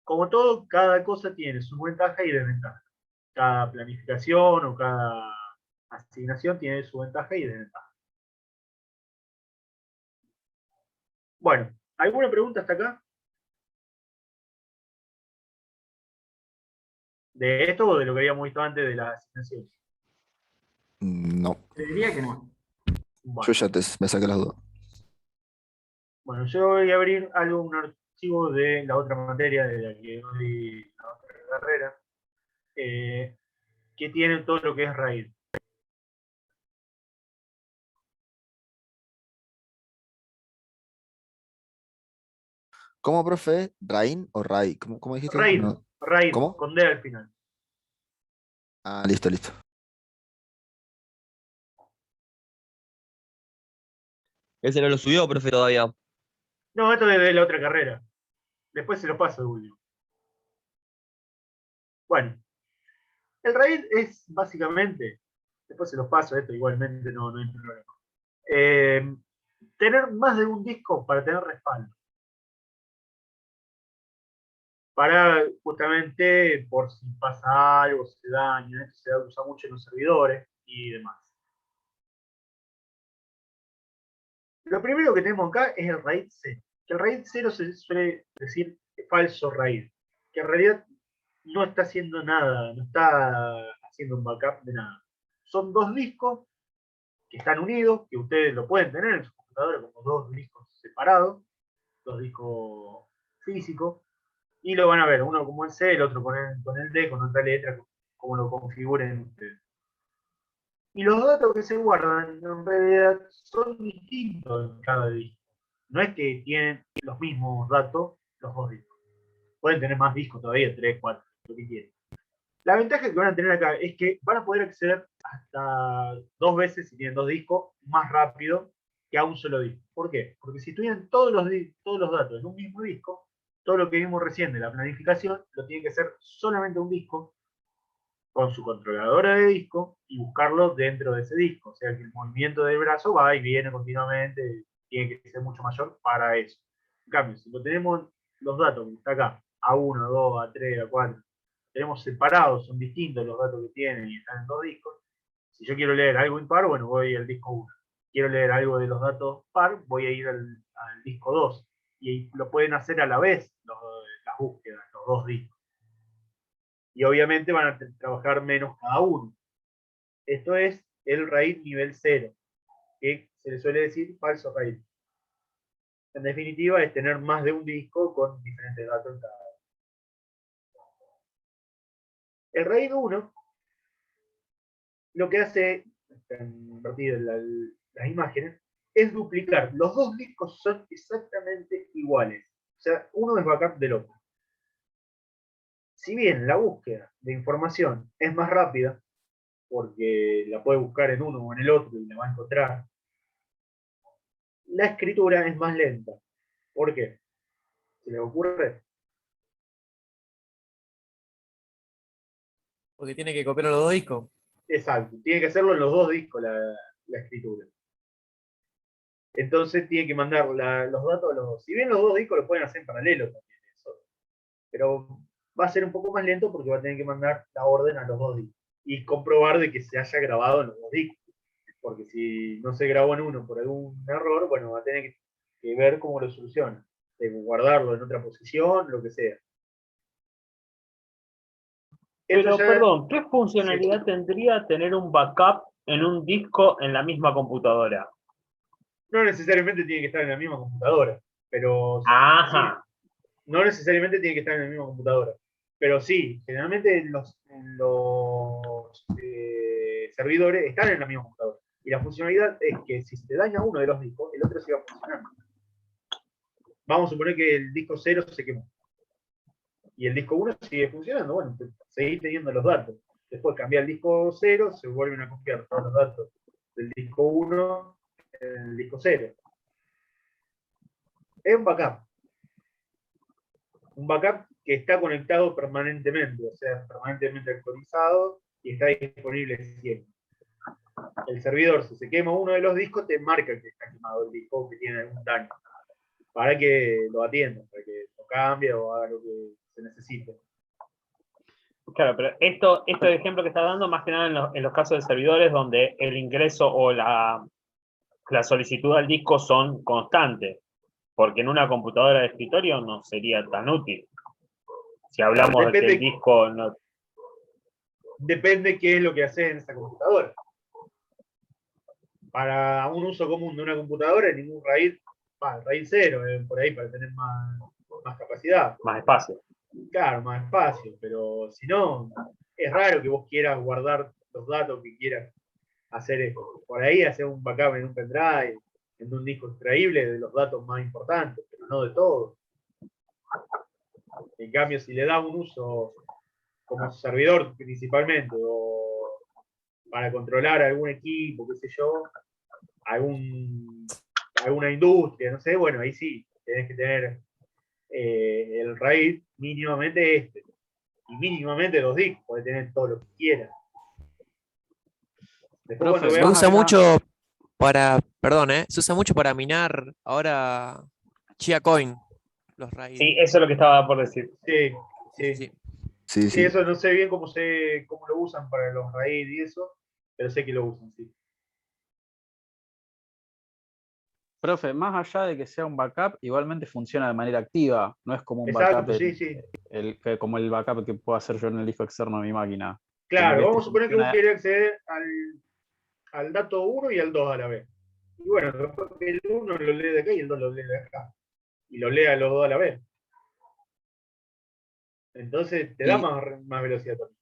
Como todo, cada cosa tiene sus ventajas y desventajas. Cada planificación o cada asignación tiene su ventaja y desventaja. Bueno, ¿alguna pregunta hasta acá? ¿De esto o de lo que habíamos visto antes de las asignaciones? No, Te diría que no. yo Bueno, ya me saqué las dudas. bueno, yo voy a abrir un archivo de la otra materia de la que doy la otra carrera, que tiene todo lo que es RAID. ¿Cómo, profe? ¿Rain o Rai? ¿Cómo dijiste? RAID, No. RAID, ¿Cómo? con D al final. Ah, listo, listo. Ese no lo subió, profe, todavía. No, esto es de la otra carrera. Después se lo paso de último. Bueno, el RAID es básicamente, después se los paso esto, igualmente no hay problema. Tener más de un disco para tener respaldo. Para justamente por si pasa algo, se daña, esto se usa mucho en los servidores y demás. Lo primero que tenemos acá es el RAID 0. Que el RAID 0 se suele decir falso RAID, que en realidad no está haciendo nada, no está haciendo un backup de nada. Son dos discos que están unidos, que ustedes lo pueden tener en su computadora como dos discos separados, dos discos físicos, y lo van a ver, uno como el C, el otro con el D, con otra letra, como lo configuren ustedes. Y los datos que se guardan en realidad son distintos en cada disco. No es que tienen los mismos datos los dos discos. Pueden tener más discos todavía, 3, 4, lo que quieran. La ventaja que van a tener acá es que van a poder acceder hasta 2 veces, si tienen dos discos, más rápido que a un solo disco. ¿Por qué? Porque si tuvieran todos los datos en un mismo disco, todo lo que vimos recién de la planificación lo tiene que hacer solamente un disco con su controladora de disco y buscarlo dentro de ese disco. O sea que el movimiento del brazo va y viene continuamente, tiene que ser mucho mayor para eso. En cambio, si lo tenemos los datos que está acá, A1, A2, A3, A4, tenemos separados, son distintos los datos que tienen y están en dos discos. Si yo quiero leer algo impar, bueno, voy al disco 1. Quiero leer algo de los datos par, voy a ir al disco 2. Y lo pueden hacer a la vez las búsquedas, los dos discos. Y obviamente van a trabajar menos cada uno. Esto es el RAID nivel 0, que se le suele decir falso RAID. En definitiva, es tener más de un disco con diferentes datos en cada uno. El RAID 1 lo que hace, están invertidas las imágenes, es duplicar. Los dos discos son exactamente iguales. O sea, uno es backup del otro. Si bien la búsqueda de información es más rápida, porque la puede buscar en uno o en el otro y la va a encontrar, la escritura es más lenta. ¿Por qué? ¿Se les ocurre? Porque tiene que copiar los dos discos. Exacto, tiene que hacerlo en los dos discos la escritura. Entonces tiene que mandar los datos a los dos. Si bien los dos discos lo pueden hacer en paralelo también, eso, pero va a ser un poco más lento porque va a tener que mandar la orden a los dos discos y comprobar de que se haya grabado en los dos discos. Porque si no se grabó en uno por algún error, bueno, va a tener que ver cómo lo soluciona. Guardarlo en otra posición, lo que sea. Pero, Ya, perdón, ¿qué funcionalidad tendría tener un backup en un disco en la misma computadora? no necesariamente tiene que estar en la misma computadora, pero Ajá. sí, no necesariamente tiene que estar en la misma computadora. Pero sí, generalmente los servidores están en la misma computadora. Y la funcionalidad es que si se te daña uno de los discos, el otro siga funcionando. Vamos a suponer que el disco 0 se quemó. Y el disco 1 sigue funcionando. Bueno, seguís teniendo los datos. Después cambia el disco 0, se vuelven a copiar todos los datos del disco 1 en el disco 0. Es un backup. Un backup que está conectado permanentemente, o sea, permanentemente actualizado y está disponible siempre. El servidor, si se quema uno de los discos, te marca que está quemado el disco, que tiene algún daño, para que lo atienda, para que lo cambie o haga lo que se necesite. Claro, pero esto ejemplo que está dando, más que nada en los casos de servidores donde el ingreso o la solicitud al disco son constantes, porque en una computadora de escritorio no sería tan útil. Si hablamos de que el disco no... Depende qué es lo que hace en esa computadora. Para un uso común de una computadora, ningún RAID, RAID 0, por ahí para tener más capacidad. Más espacio. Claro, más espacio, pero si no, es raro que vos quieras guardar los datos que quieras hacer esto. Por ahí hacer un backup en un pendrive, en un disco extraíble de los datos más importantes, pero no de todo. En cambio, si le da un uso como servidor principalmente, o para controlar algún equipo, qué sé yo, alguna industria, no sé, bueno, ahí sí, tenés que tener el RAID mínimamente y mínimamente 2 discos, podés tener todo lo que quieras. Después, Profe, Se usa mucho para, perdón, se usa mucho para minar ahora Chia Coin, los RAID. Sí, eso es lo que estaba por decir. Sí, eso no sé bien cómo lo usan para los RAID y eso, pero sé que lo usan, sí. Profe, más allá de que sea un backup, igualmente funciona de manera activa. No es como un Exacto, backup, sí. Como el backup que puedo hacer yo en el disco externo de mi máquina. Claro, vamos a suponer que vos querés acceder al dato 1 y al 2 a la vez. Y bueno, después el 1 lo lee de acá y el 2 lo lee de acá. Y lo lee a los dos a la vez. Entonces te da más velocidad también.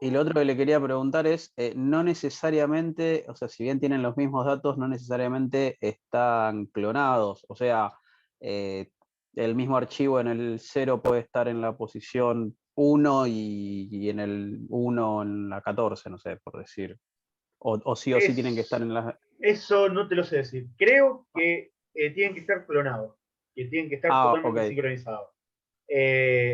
Y lo otro que le quería preguntar es, no necesariamente, o sea, si bien tienen los mismos datos, no necesariamente están clonados. O sea, el mismo archivo en el 0 puede estar en la posición 1 y en el 1 en la 14, no sé, por decir. O sí tienen que estar en la... Eso no te lo sé decir. Creo que tienen que estar clonados, que tienen que estar totalmente sincronizados.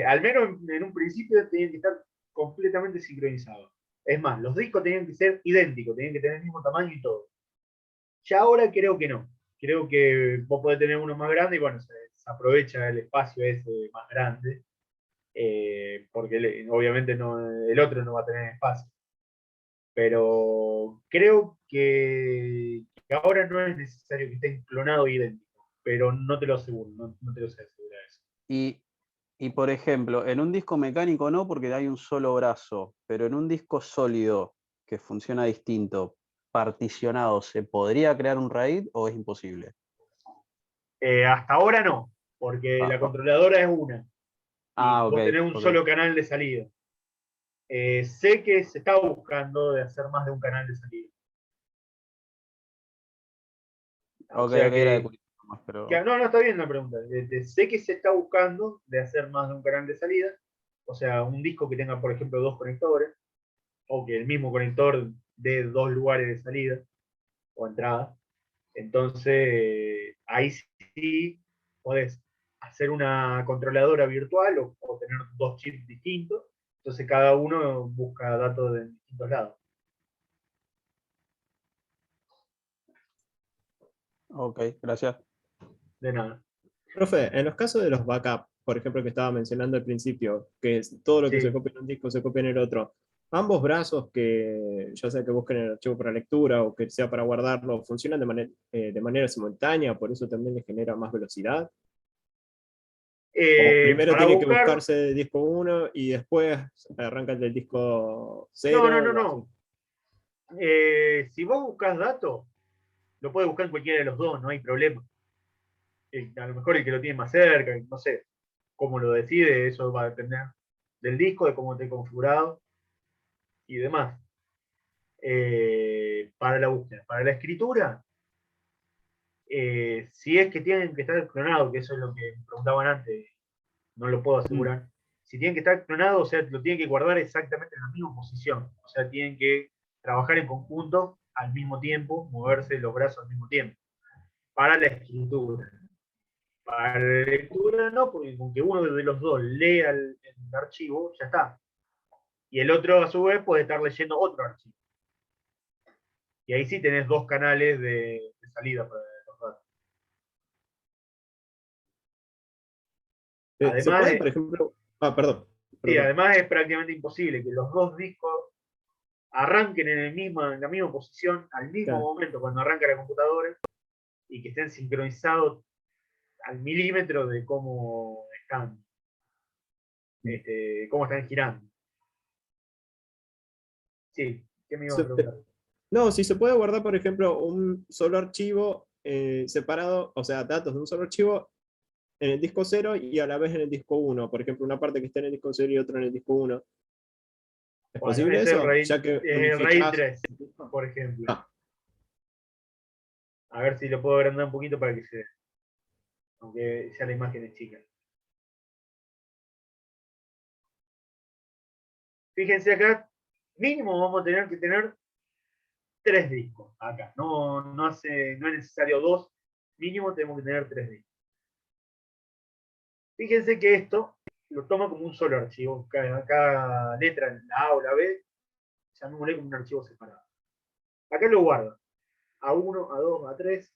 Al menos en un principio tenían que estar completamente sincronizados. Es más, los discos tenían que ser idénticos, tenían que tener el mismo tamaño y todo. Ya ahora creo que no. Creo que vos podés tener uno más grande y bueno, se aprovecha el espacio ese más grande, porque obviamente el otro no va a tener espacio. Pero creo que ahora no es necesario que estén clonados idénticos, pero no te lo aseguro, no te lo sé asegurar eso. Y por ejemplo, en un disco mecánico no, porque hay un solo brazo, pero en un disco sólido que funciona distinto, particionado, ¿se podría crear un RAID o es imposible? Hasta ahora no, porque Ah, la controladora es una. Y ok, vos tenés un ok. solo canal de salida. Sé que se está buscando de hacer más de un canal de salida. O Ok, sea era de curiosidad nomás, pero. no, está bien la pregunta. Sé que se está buscando de hacer más de un canal de salida. O sea, un disco que tenga, por ejemplo, dos conectores, o que el mismo conector dé dos lugares de salida o entrada. Entonces, ahí sí podés hacer una controladora virtual o tener dos chips distintos. Entonces, cada uno busca datos de distintos lados. Ok, gracias. De nada. Profe, en los casos de los backups, por ejemplo, que estaba mencionando al principio, que todo lo que se Sí. copia en un disco se copia en el otro, ambos brazos que ya sea que busquen el archivo para lectura o que sea para guardarlo, funcionan de manera simultánea, por eso también les genera más velocidad. O primero Para tiene que buscar, buscarse el disco 1 y después arranca el del disco no, 0 o así. no. Si vos buscas datos, lo puedes buscar en cualquiera de los dos, no hay problema. A lo mejor el que lo tiene más cerca, no sé cómo lo decide, eso va a depender del disco, de cómo esté configurado y demás. Para la búsqueda. Para la escritura, si es que tienen que estar clonados, que eso es lo que me preguntaban antes, no lo puedo Mm. asegurar. Si tienen que estar clonados, o sea, lo tienen que guardar exactamente en la misma posición. O sea, tienen que trabajar en conjunto al mismo tiempo, moverse los brazos al mismo tiempo. Para la escritura. Para la lectura no, porque con que uno de los dos lea el archivo, ya está. Y el otro, a su vez, puede estar leyendo otro archivo. Y ahí sí tenés dos canales de salida para los datos. ¿Se Además, puede, por ejemplo? Ah, perdón. sí, Perdón. además es prácticamente imposible que los dos discos arranquen en la misma posición al mismo Claro. momento cuando arranca la computadora y que estén sincronizados al milímetro de cómo están girando. Sí, ¿qué me iba a Se- preguntar? No, si se puede guardar, por ejemplo, un solo archivo separado, o sea, datos de un solo archivo en el disco 0 y a la vez en el disco 1. Por ejemplo, una parte que esté en el disco 0 y otra en el disco 1. ¿Es Bueno, posible ese es eso? Ya que el RAID unificás. 3, por ejemplo. Ah, A ver si lo puedo agrandar un poquito para que se vea. Aunque ya la imagen es chica. Fíjense acá, mínimo vamos a tener que tener 3 discos acá. No es necesario 2, mínimo tenemos que tener 3 discos. Fíjense que esto lo toma como un solo archivo. Cada letra, la A o la B, llamémosle como un archivo separado. Acá lo guarda. A1, A2, A3,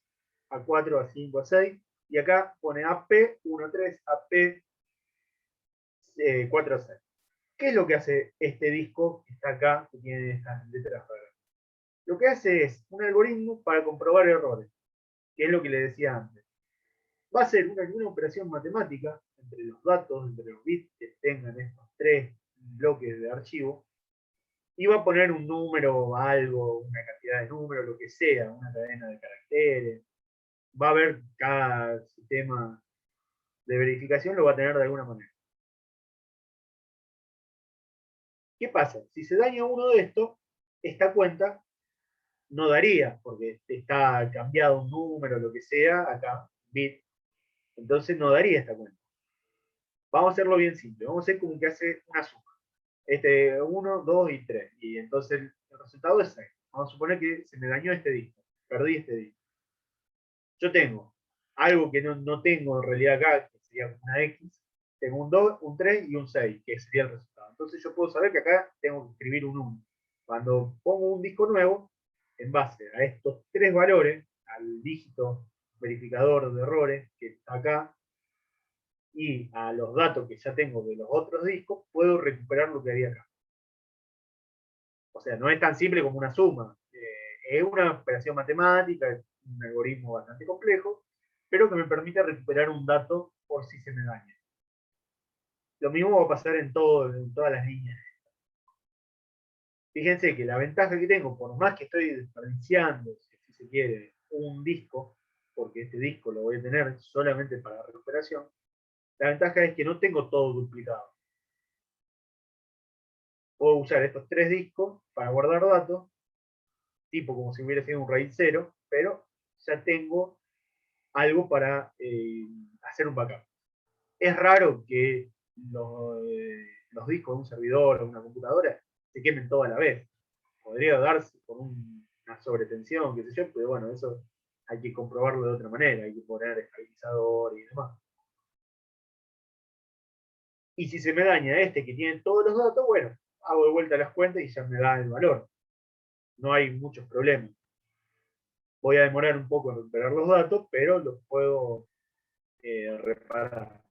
A4, A5, A6. Y acá pone AP, 1, 3, AP, 4, 6. ¿Qué es lo que hace este disco que está acá, que tiene estas letras raras? Lo que hace es un algoritmo para comprobar errores, que es lo que le decía antes. Va a ser una operación matemática entre los datos, entre los bits que tengan estos tres bloques de archivo, y va a poner un número, algo, una cantidad de números, lo que sea, una cadena de caracteres. Va a ver cada sistema de verificación, lo va a tener de alguna manera. ¿Qué pasa? Si se daña uno de estos, esta cuenta no daría, porque está cambiado un número, lo que sea, acá, bit, entonces no daría esta cuenta. Vamos a hacerlo bien simple, vamos a hacer como que hace una suma. 1, 2 y 3, y entonces el resultado es 6. Vamos a suponer que se me dañó este disco, perdí este disco. Yo tengo algo que no tengo en realidad acá, que sería una X, tengo un 2, un 3 y un 6, que sería el resultado. Entonces yo puedo saber que acá tengo que escribir un 1. Cuando pongo un disco nuevo, en base a estos tres valores, al dígito verificador de errores que está acá, y a los datos que ya tengo de los otros discos, puedo recuperar lo que había acá. O sea, no es tan simple como una suma. Es una operación matemática, es un algoritmo bastante complejo, pero que me permite recuperar un dato por si se me daña. Lo mismo va a pasar en todas las líneas. Fíjense que la ventaja que tengo, por más que estoy desperdiciando, si se quiere, un disco, porque este disco lo voy a tener solamente para recuperación, la ventaja es que no tengo todo duplicado. Puedo usar estos tres discos para guardar datos, tipo como si hubiera sido un RAID 0, pero ya tengo algo para hacer un backup. Es raro que los discos de un servidor o una computadora se quemen toda la vez. Podría darse por una sobretensión, qué sé yo, pero bueno, eso hay que comprobarlo de otra manera, hay que poner estabilizador y demás. Y si se me daña este que tiene todos los datos, bueno, hago de vuelta las cuentas y ya me da el valor. No hay muchos problemas. Voy a demorar un poco en recuperar los datos, pero los puedo reparar.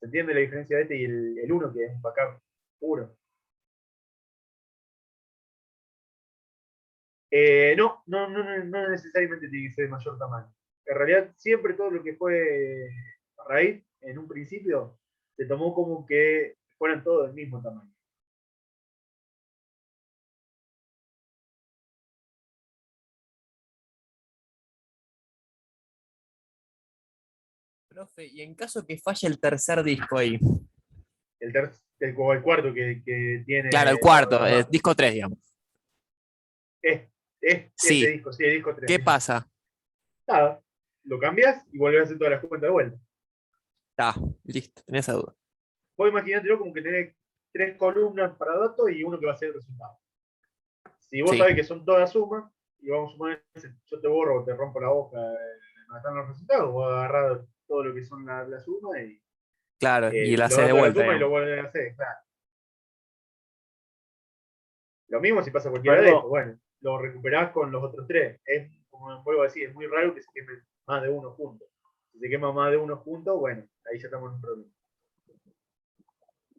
¿Se entiende la diferencia de este y el 1, que es un backup puro? No necesariamente tiene que ser de mayor tamaño. En realidad, siempre todo lo que fue RAID, en un principio, se tomó como que fueran todos del mismo tamaño. Profe, y en caso que falle el tercer disco ahí. El cuarto que tiene. Claro, el cuarto, disco 3, digamos. Este Sí. disco, sí, el disco 3. ¿Qué pasa? Nada, lo cambias y volvés a hacer todas las cuentas de vuelta. Está, listo, tenía esa duda. Vos imaginátelo como que tenés 3 columnas para datos y uno que va a ser el resultado. Si vos Sí. sabés que son todas sumas, y vamos a suponer, yo te borro o te rompo la hoja donde están los resultados, vos agarrás todo lo que son las sumas y Claro, y la los hace de datos de la vuelta, suma y lo digamos. vuelves a hacer, claro. Lo mismo si pasa cualquiera de estos, bueno, lo recuperás con los otros tres. Es, como vuelvo a decir, es muy raro que se quemen más de uno juntos. Si se quema más de uno juntos, bueno, ahí ya estamos en un problema.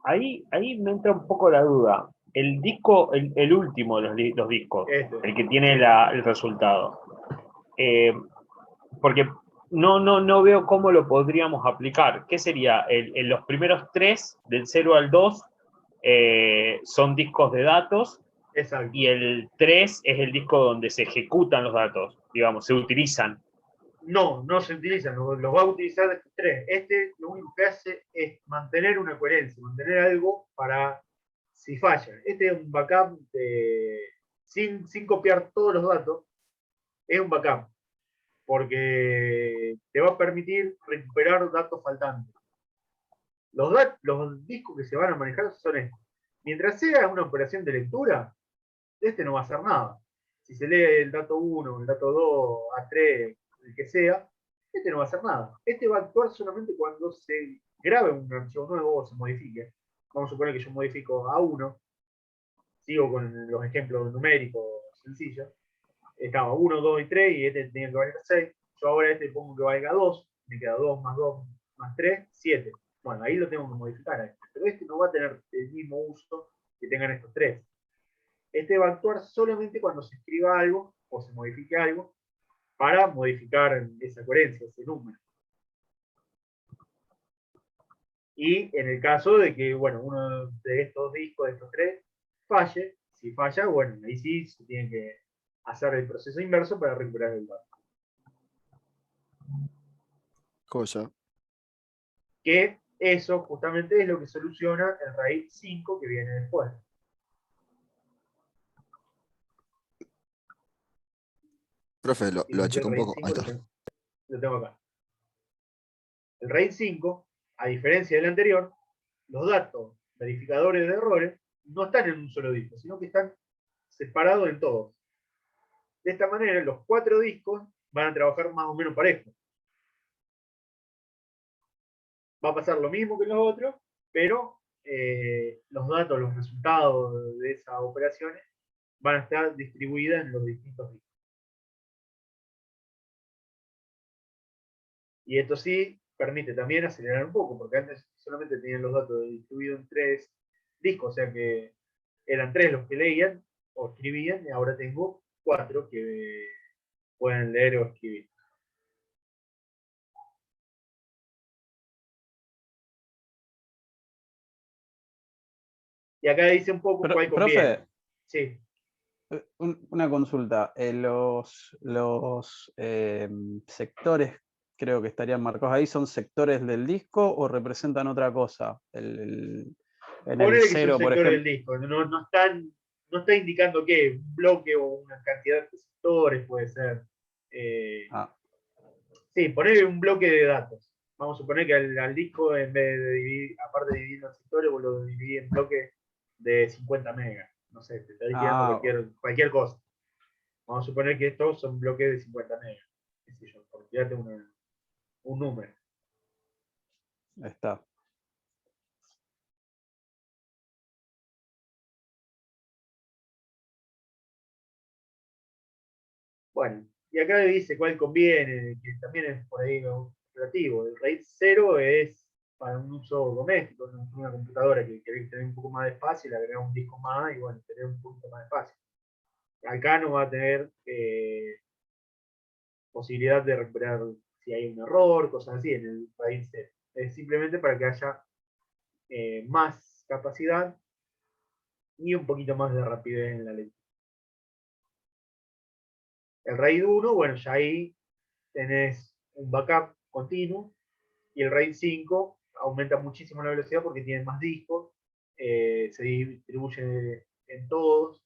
Ahí me entra un poco la duda. El disco, el último de los discos, el que tiene el resultado. Porque no veo cómo lo podríamos aplicar. ¿Qué sería? Los primeros tres, del 0 al 2, son discos de datos. Exacto. Y el 3 es el disco donde se ejecutan los datos, digamos, se utilizan. No se utilizan, los va a utilizar estos tres. Este lo único que hace es mantener una coherencia, mantener algo para si falla. Este es un backup sin copiar todos los datos, es un backup, porque te va a permitir recuperar datos faltantes. Los discos que se van a manejar son estos. Mientras sea una operación de lectura, este no va a hacer nada. Si se lee el dato 1, el dato 2, A3, el que sea, este no va a hacer nada. Este va a actuar solamente cuando se grabe un archivo nuevo o se modifique. Vamos a suponer que yo modifico A1, sigo con los ejemplos numéricos sencillos. Estaba 1, 2 y 3 y este tenía que valer 6. Yo ahora este pongo que valga 2, me queda 2 más 3, 7. Bueno, ahí lo tengo que modificar a este. Pero este no va a tener el mismo uso que tengan estos tres. Este va a actuar solamente cuando se escriba algo o se modifique algo para modificar esa coherencia, ese número. Y en el caso de que, bueno, uno de estos discos, de estos tres, falle, si falla, bueno, ahí sí se tiene que hacer el proceso inverso para recuperar el dato. Cosa. Que eso justamente es lo que soluciona el RAID 5 que viene después. Profe, lo achico un poco. Ahí está. Lo tengo acá. El RAID 5, a diferencia del anterior, los datos verificadores de errores no están en un solo disco, sino que están separados en todos. De esta manera, los 4 discos van a trabajar más o menos parejo. va a pasar lo mismo que en los otros, pero los datos, los resultados de esas operaciones van a estar distribuidas en los distintos discos. Y esto sí permite también acelerar un poco, porque antes solamente tenían los datos distribuidos en 3 discos, o sea que eran 3 los que leían o escribían, y ahora tengo 4 que pueden leer o escribir. Y acá dice un poco cuál conviene. Profe, Sí. una consulta. Los sectores, creo que estarían marcados ahí, ¿son sectores del disco o representan otra cosa? En el Ponele que son 0, por sectores del ejemplo. disco, no está indicando qué, un bloque o una cantidad de sectores puede ser. Ah, Sí, ponele un bloque de datos. Vamos a suponer que al disco, en vez de dividir, aparte de dividirlo en sectores, vos lo dividís en bloques de 50 megas. No sé, te estoy tirando cualquier cosa. Vamos a suponer que estos son bloques de 50 megas. Qué sé yo, por tirarte un número. está. Bueno, y acá dice cuál conviene, que también es por ahí relativo. El RAID 0 es para un uso doméstico, una computadora que querés tener un poco más de espacio, le agregar un disco más y bueno, tener un poquito más de espacio. Acá no va a tener posibilidad de recuperar si hay un error, cosas así en el RAID 0. Es simplemente para que haya más capacidad y un poquito más de rapidez en la lectura. El RAID 1, bueno, ya ahí tenés un backup continuo, y el RAID 5 aumenta muchísimo la velocidad porque tiene más discos, se distribuye en todos,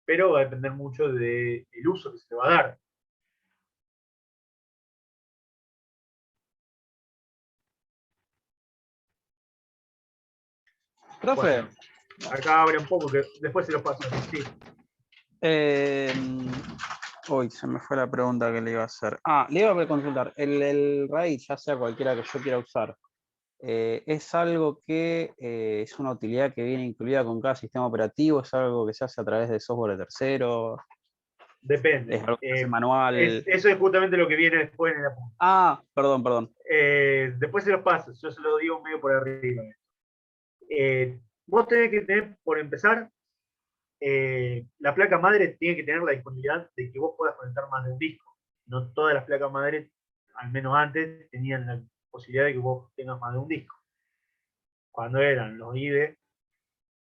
pero va a depender mucho del uso que se le va a dar. Profe, Bueno, acá abre un poco, que después se los paso. Sí. Uy, se me fue la pregunta que le iba a hacer. Ah, le iba a consultar. El RAID, ya sea cualquiera que yo quiera usar, ¿es algo que es una utilidad que viene incluida con cada sistema operativo? ¿Es algo que se hace a través de software de tercero? Depende. ¿Es algo que se hace manual? Eso es justamente lo que viene después en el apunte. Ah, perdón. Después se los paso, yo se lo digo medio por arriba. Vos tenés que tener, por empezar, la placa madre tiene que tener la disponibilidad de que vos puedas conectar más de un disco. No todas las placas madre, al menos antes, tenían la posibilidad de que vos tengas más de un disco. Cuando eran los IDE,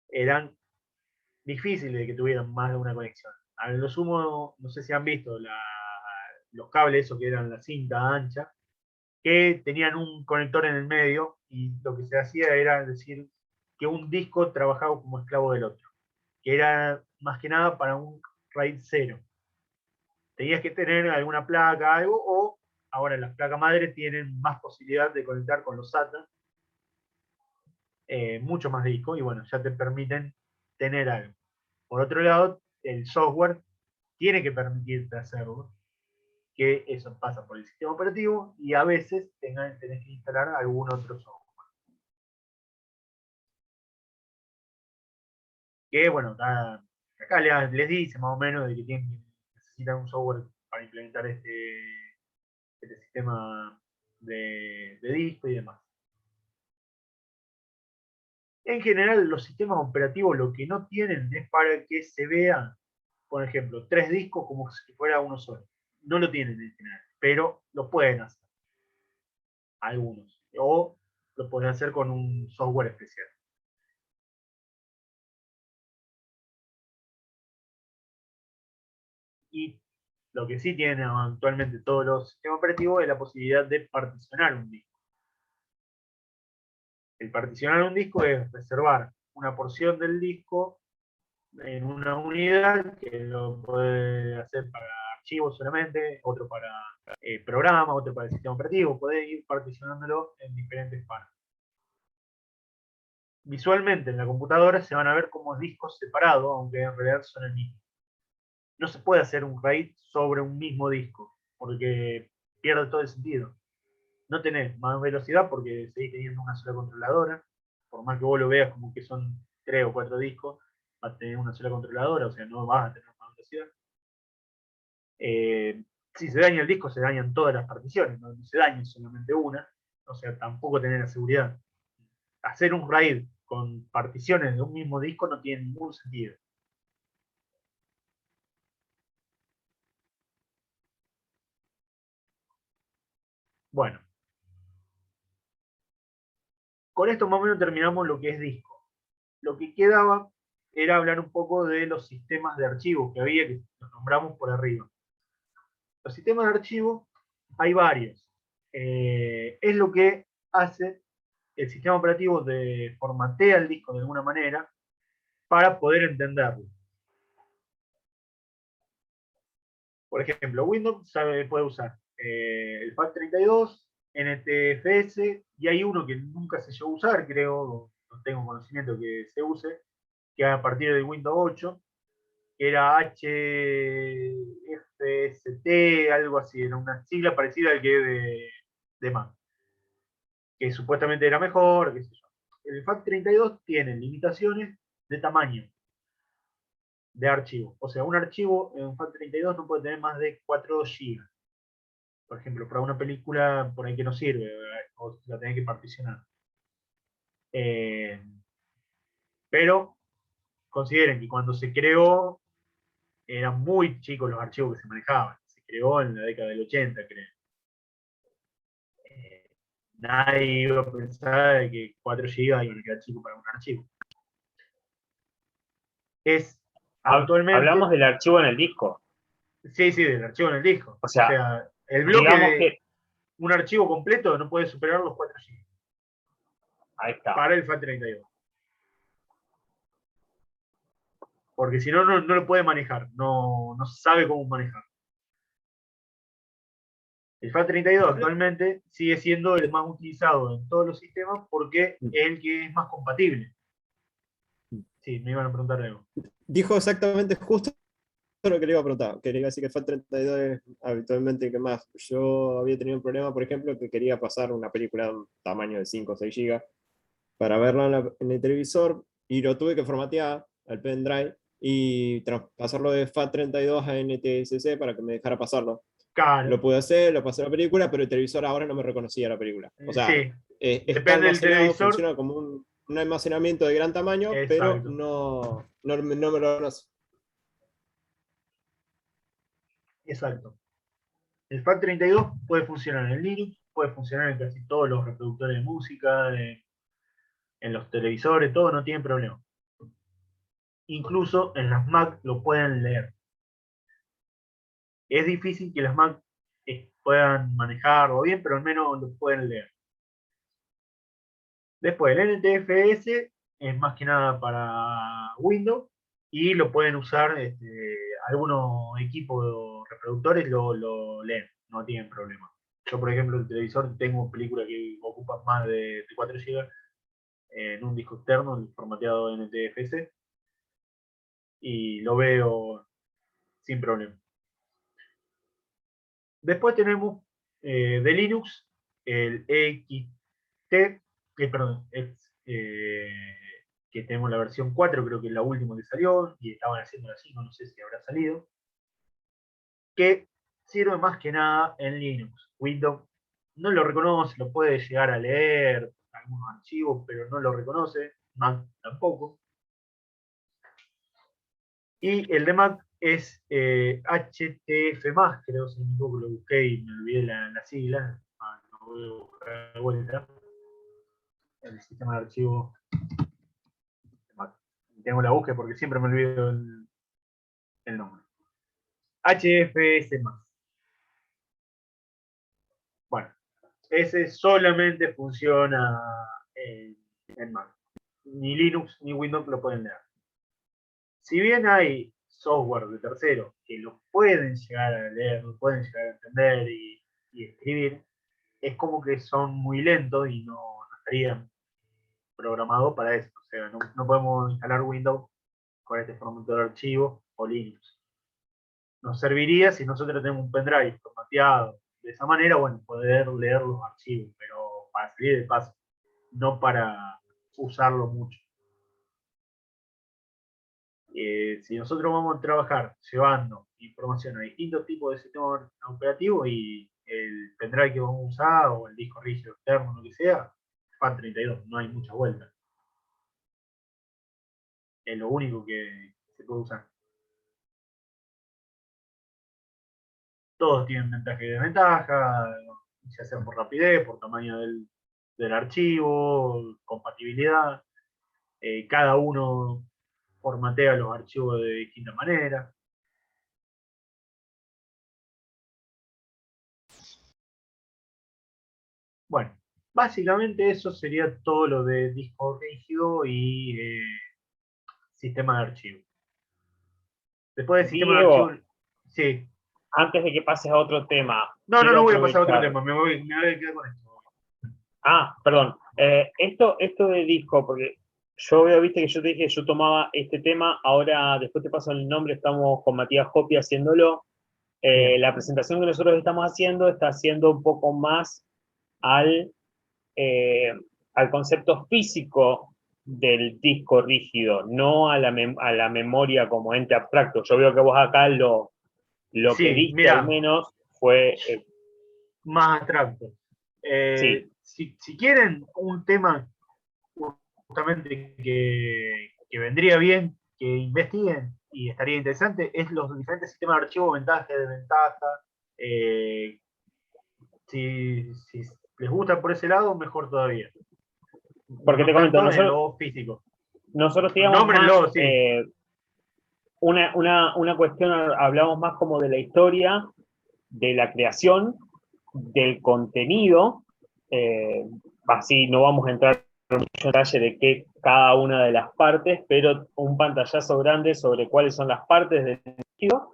eran difíciles de que tuvieran más de una conexión. A lo sumo, no sé si han visto los cables, esos que eran la cinta ancha, que tenían un conector en el medio y lo que se hacía era decir que un disco trabajaba como esclavo del otro, que era más que nada para un RAID 0. Tenías que tener alguna placa, algo, o ahora las placas madre tienen más posibilidad de conectar con los SATA, mucho más discos, y bueno, ya te permiten tener algo. Por otro lado, el software tiene que permitirte hacerlo, que eso pasa por el sistema operativo, y a veces tenés que instalar algún otro software. Que bueno, acá les dice más o menos de que necesitan un software para implementar este sistema de disco y demás. En general, los sistemas operativos lo que no tienen es para que se vean, por ejemplo, 3 discos como si fuera uno solo. No lo tienen en general, pero lo pueden hacer. Algunos. O lo pueden hacer con un software especial. Y lo que sí tienen actualmente todos los sistemas operativos es la posibilidad de particionar un disco. El particionar un disco es reservar una porción del disco en una unidad, que lo puede hacer para archivos solamente, otro para programas, otro para el sistema operativo. Puede ir particionándolo en diferentes partes. Visualmente en la computadora se van a ver como discos separados, aunque en realidad son el mismo. No se puede hacer un RAID sobre un mismo disco, porque pierde todo el sentido. no tenés más velocidad porque seguís teniendo una sola controladora. Por más que vos lo veas como que son 3 o 4 discos, vas a tener una sola controladora, o sea, no vas a tener más velocidad. Si se daña el disco, se dañan todas las particiones, no se daña solamente una, o sea, tampoco tener la seguridad. Hacer un RAID con particiones de un mismo disco no tiene ningún sentido. Bueno, con esto más o menos terminamos lo que es disco. Lo que quedaba era hablar un poco de los sistemas de archivos que había, que los nombramos por arriba. Los sistemas de archivo hay varios. Es lo que hace el sistema operativo, de formatea el disco de alguna manera para poder entenderlo. Por ejemplo, Windows puede usar el FAT32, NTFS, y hay uno que nunca se llegó a usar, creo, no tengo conocimiento que se use, que a partir del Windows 8, que era HFST, algo así, era una sigla parecida al que de Mac, que supuestamente era mejor, qué sé yo. El FAT32 tiene limitaciones de tamaño de archivo. O sea, un archivo en FAT32 no puede tener más de 4 GB. Por ejemplo, para una película por ahí que no sirve, o la tenés que particionar. Pero consideren que cuando se creó, eran muy chicos los archivos que se manejaban. Se creó en la década del 80, creo. Nadie iba a pensar de que 4 GB iban a quedar chicos para un archivo. Actualmente. Hablamos del archivo en el disco. Sí, del archivo en el disco. O sea, el bloque digamos de que un archivo completo no puede superar los 4 GB. Ahí está. Para el FAT32. Porque si no, no lo puede manejar. No sabe cómo manejar. El FAT32 actualmente sigue siendo el más utilizado en todos los sistemas porque es el que es más compatible. Sí, me iban a preguntar algo. Dijo exactamente justo lo que le iba a preguntar. Que le iba a decir que el FAT32 es habitualmente el que más. Yo había tenido un problema, por ejemplo, que quería pasar una película de un tamaño de 5 o 6 GB para verla en el televisor y lo tuve que formatear al pendrive y traspasarlo de FAT32 a NTSC para que me dejara pasarlo. Claro. Lo pude hacer, lo pasé a la película, pero el televisor ahora no me reconocía la película. O sea, sí. está Depende del almacenado, televisor. funciona como un almacenamiento de gran tamaño, Exacto. pero no me lo reconoce. Exacto. El FAT32 puede funcionar en Linux, puede funcionar en casi todos los reproductores de música, en los televisores, todo, no tiene problema. Incluso en las Mac lo pueden leer. Es difícil que las Mac puedan manejarlo bien, pero al menos lo pueden leer. Después, el NTFS es más que nada para Windows y lo pueden usar algunos equipos reproductores, lo leen, no tienen problema. Yo, por ejemplo, el televisor tengo películas que ocupan más de 4 GB en un disco externo formateado NTFS y lo veo sin problema. Después tenemos de Linux el EXT, que tenemos la versión 4, creo que es la última que salió, y estaban haciendo la 5, no sé si habrá salido, que sirve más que nada en Linux. Windows no lo reconoce, lo puede llegar a leer algunos archivos, pero no lo reconoce, Mac tampoco. Y el de Mac es HTF+, creo, si me equivoco, lo busqué y me olvidé la sigla. No voy a buscar de vuelta. El sistema de archivo de Mac. Tengo la búsqueda porque siempre me olvido el nombre. HFS+. Bueno, ese solamente funciona en Mac. Ni Linux ni Windows lo pueden leer. Si bien hay software de terceros que lo pueden llegar a leer, lo pueden llegar a entender y escribir, es como que son muy lentos y no estarían programados para eso. O sea, no podemos instalar Windows con este formato de archivo o Linux. Nos serviría si nosotros tenemos un pendrive formateado de esa manera, bueno, poder leer los archivos, pero para salir de paso, no para usarlo mucho. Si nosotros vamos a trabajar llevando información a distintos tipos de sistemas operativos y el pendrive que vamos a usar o el disco rígido externo, lo que sea, FAT32, no hay muchas vueltas. Es lo único que se puede usar. Todos tienen ventajas y desventajas, ya sea por rapidez, por tamaño del archivo, compatibilidad. Cada uno formatea los archivos de distinta manera. Bueno, básicamente eso sería todo lo de disco rígido y sistema de archivo. Después del sistema de Diego, archivo, sí. antes de que pases a otro tema. No quiero voy a pasar a otro aprovechar- tema, me voy a quedar con esto. Ah, perdón. Esto de disco, porque yo veo, viste que yo te dije, yo tomaba este tema, ahora después te paso el nombre, estamos con Matías Hopi haciéndolo. Bien. La presentación que nosotros estamos haciendo está haciendo un poco más al concepto físico del disco rígido, no a la memoria como ente abstracto. Yo veo que vos acá lo Sí, que diste mirá. al menos fue... Más abstracto. Sí. Si quieren un tema justamente que vendría bien que investiguen y estaría interesante, es los diferentes sistemas de archivo, ventaja y desventaja. Si les gusta por ese lado, mejor todavía. Porque No te comento, tanto en nosotros, lo físico. nosotros teníamos Nómbrenlo, más, sí. una cuestión, hablamos más como de la historia, de la creación, del contenido, así no vamos a entrar en mucho detalle de qué cada una de las partes, pero un pantallazo grande sobre cuáles son las partes del sentido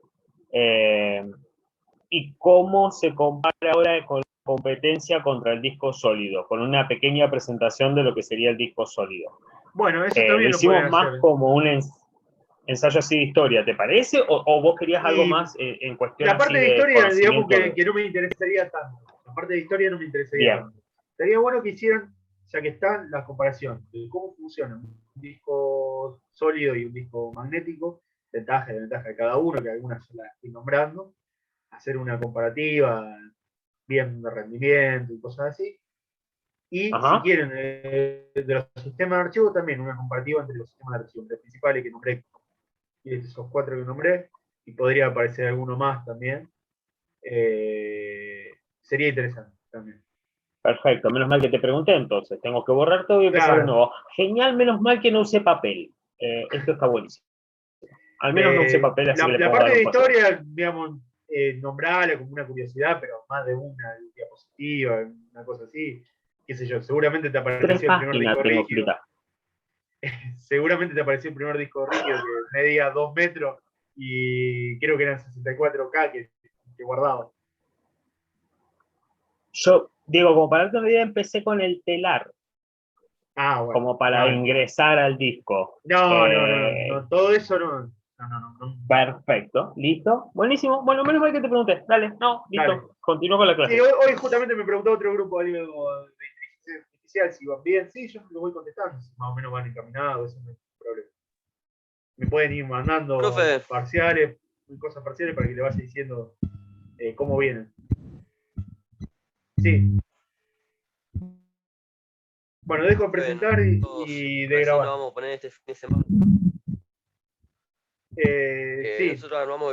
y cómo se compara ahora con la competencia contra el disco sólido, con una pequeña presentación de lo que sería el disco sólido. Bueno, eso Lo también lo hicimos pueden más hacer. como un ensayo así de historia, ¿te parece? ¿O vos querías algo Y más en cuestión la así parte de de historia, digamos conocimiento? que no me interesaría tanto. La parte de historia no me interesaría Bien. tanto. Sería bueno que hicieran, ya que está, la comparación de cómo funciona un disco sólido y un disco magnético, ventaja y desventaja de cada uno, que algunas ya las estoy nombrando, hacer una comparativa bien de rendimiento y cosas así. Y Ajá. si quieren, de los sistemas de archivo también, una comparativa entre los sistemas de archivo, entre los principales que nombré, y esos 4 que nombré, y podría aparecer alguno más también. Sería interesante también. Perfecto, menos mal que te pregunté entonces. Tengo que borrar todo y empezar Claro. de nuevo. Genial, menos mal que no usé papel. Esto está buenísimo. Al menos no usé papel, así que le La puedo parte dar de un paso. historia, digamos, nombrarla como una curiosidad, pero más de una diapositiva, una cosa así. Qué sé yo, seguramente te 3 apareció el primer páginas disco tengo rígido. escritas. Seguramente te apareció el primer disco rígido que medía 2 metros y creo que eran 64K que guardaba. Yo, Diego, como para darte una idea, empecé con el telar, Ah, bueno. como para ingresar al disco. No, todo eso no. No. Perfecto, listo. Buenísimo. Bueno, menos mal que te pregunté. Dale, no, listo. Dale. Continúo con la clase. Sí, hoy justamente me preguntó otro grupo algo de inteligencia artificial si van bien. Sí, yo lo voy contestando, si más o menos van encaminados, eso no es un problema. Me pueden ir mandando Profe. parciales, cosas parciales para que le vaya diciendo cómo vienen. Sí. Bueno, dejo de presentar y de Recién grabar. nos vamos a poner este fin de semana. Sí. Nosotros armamos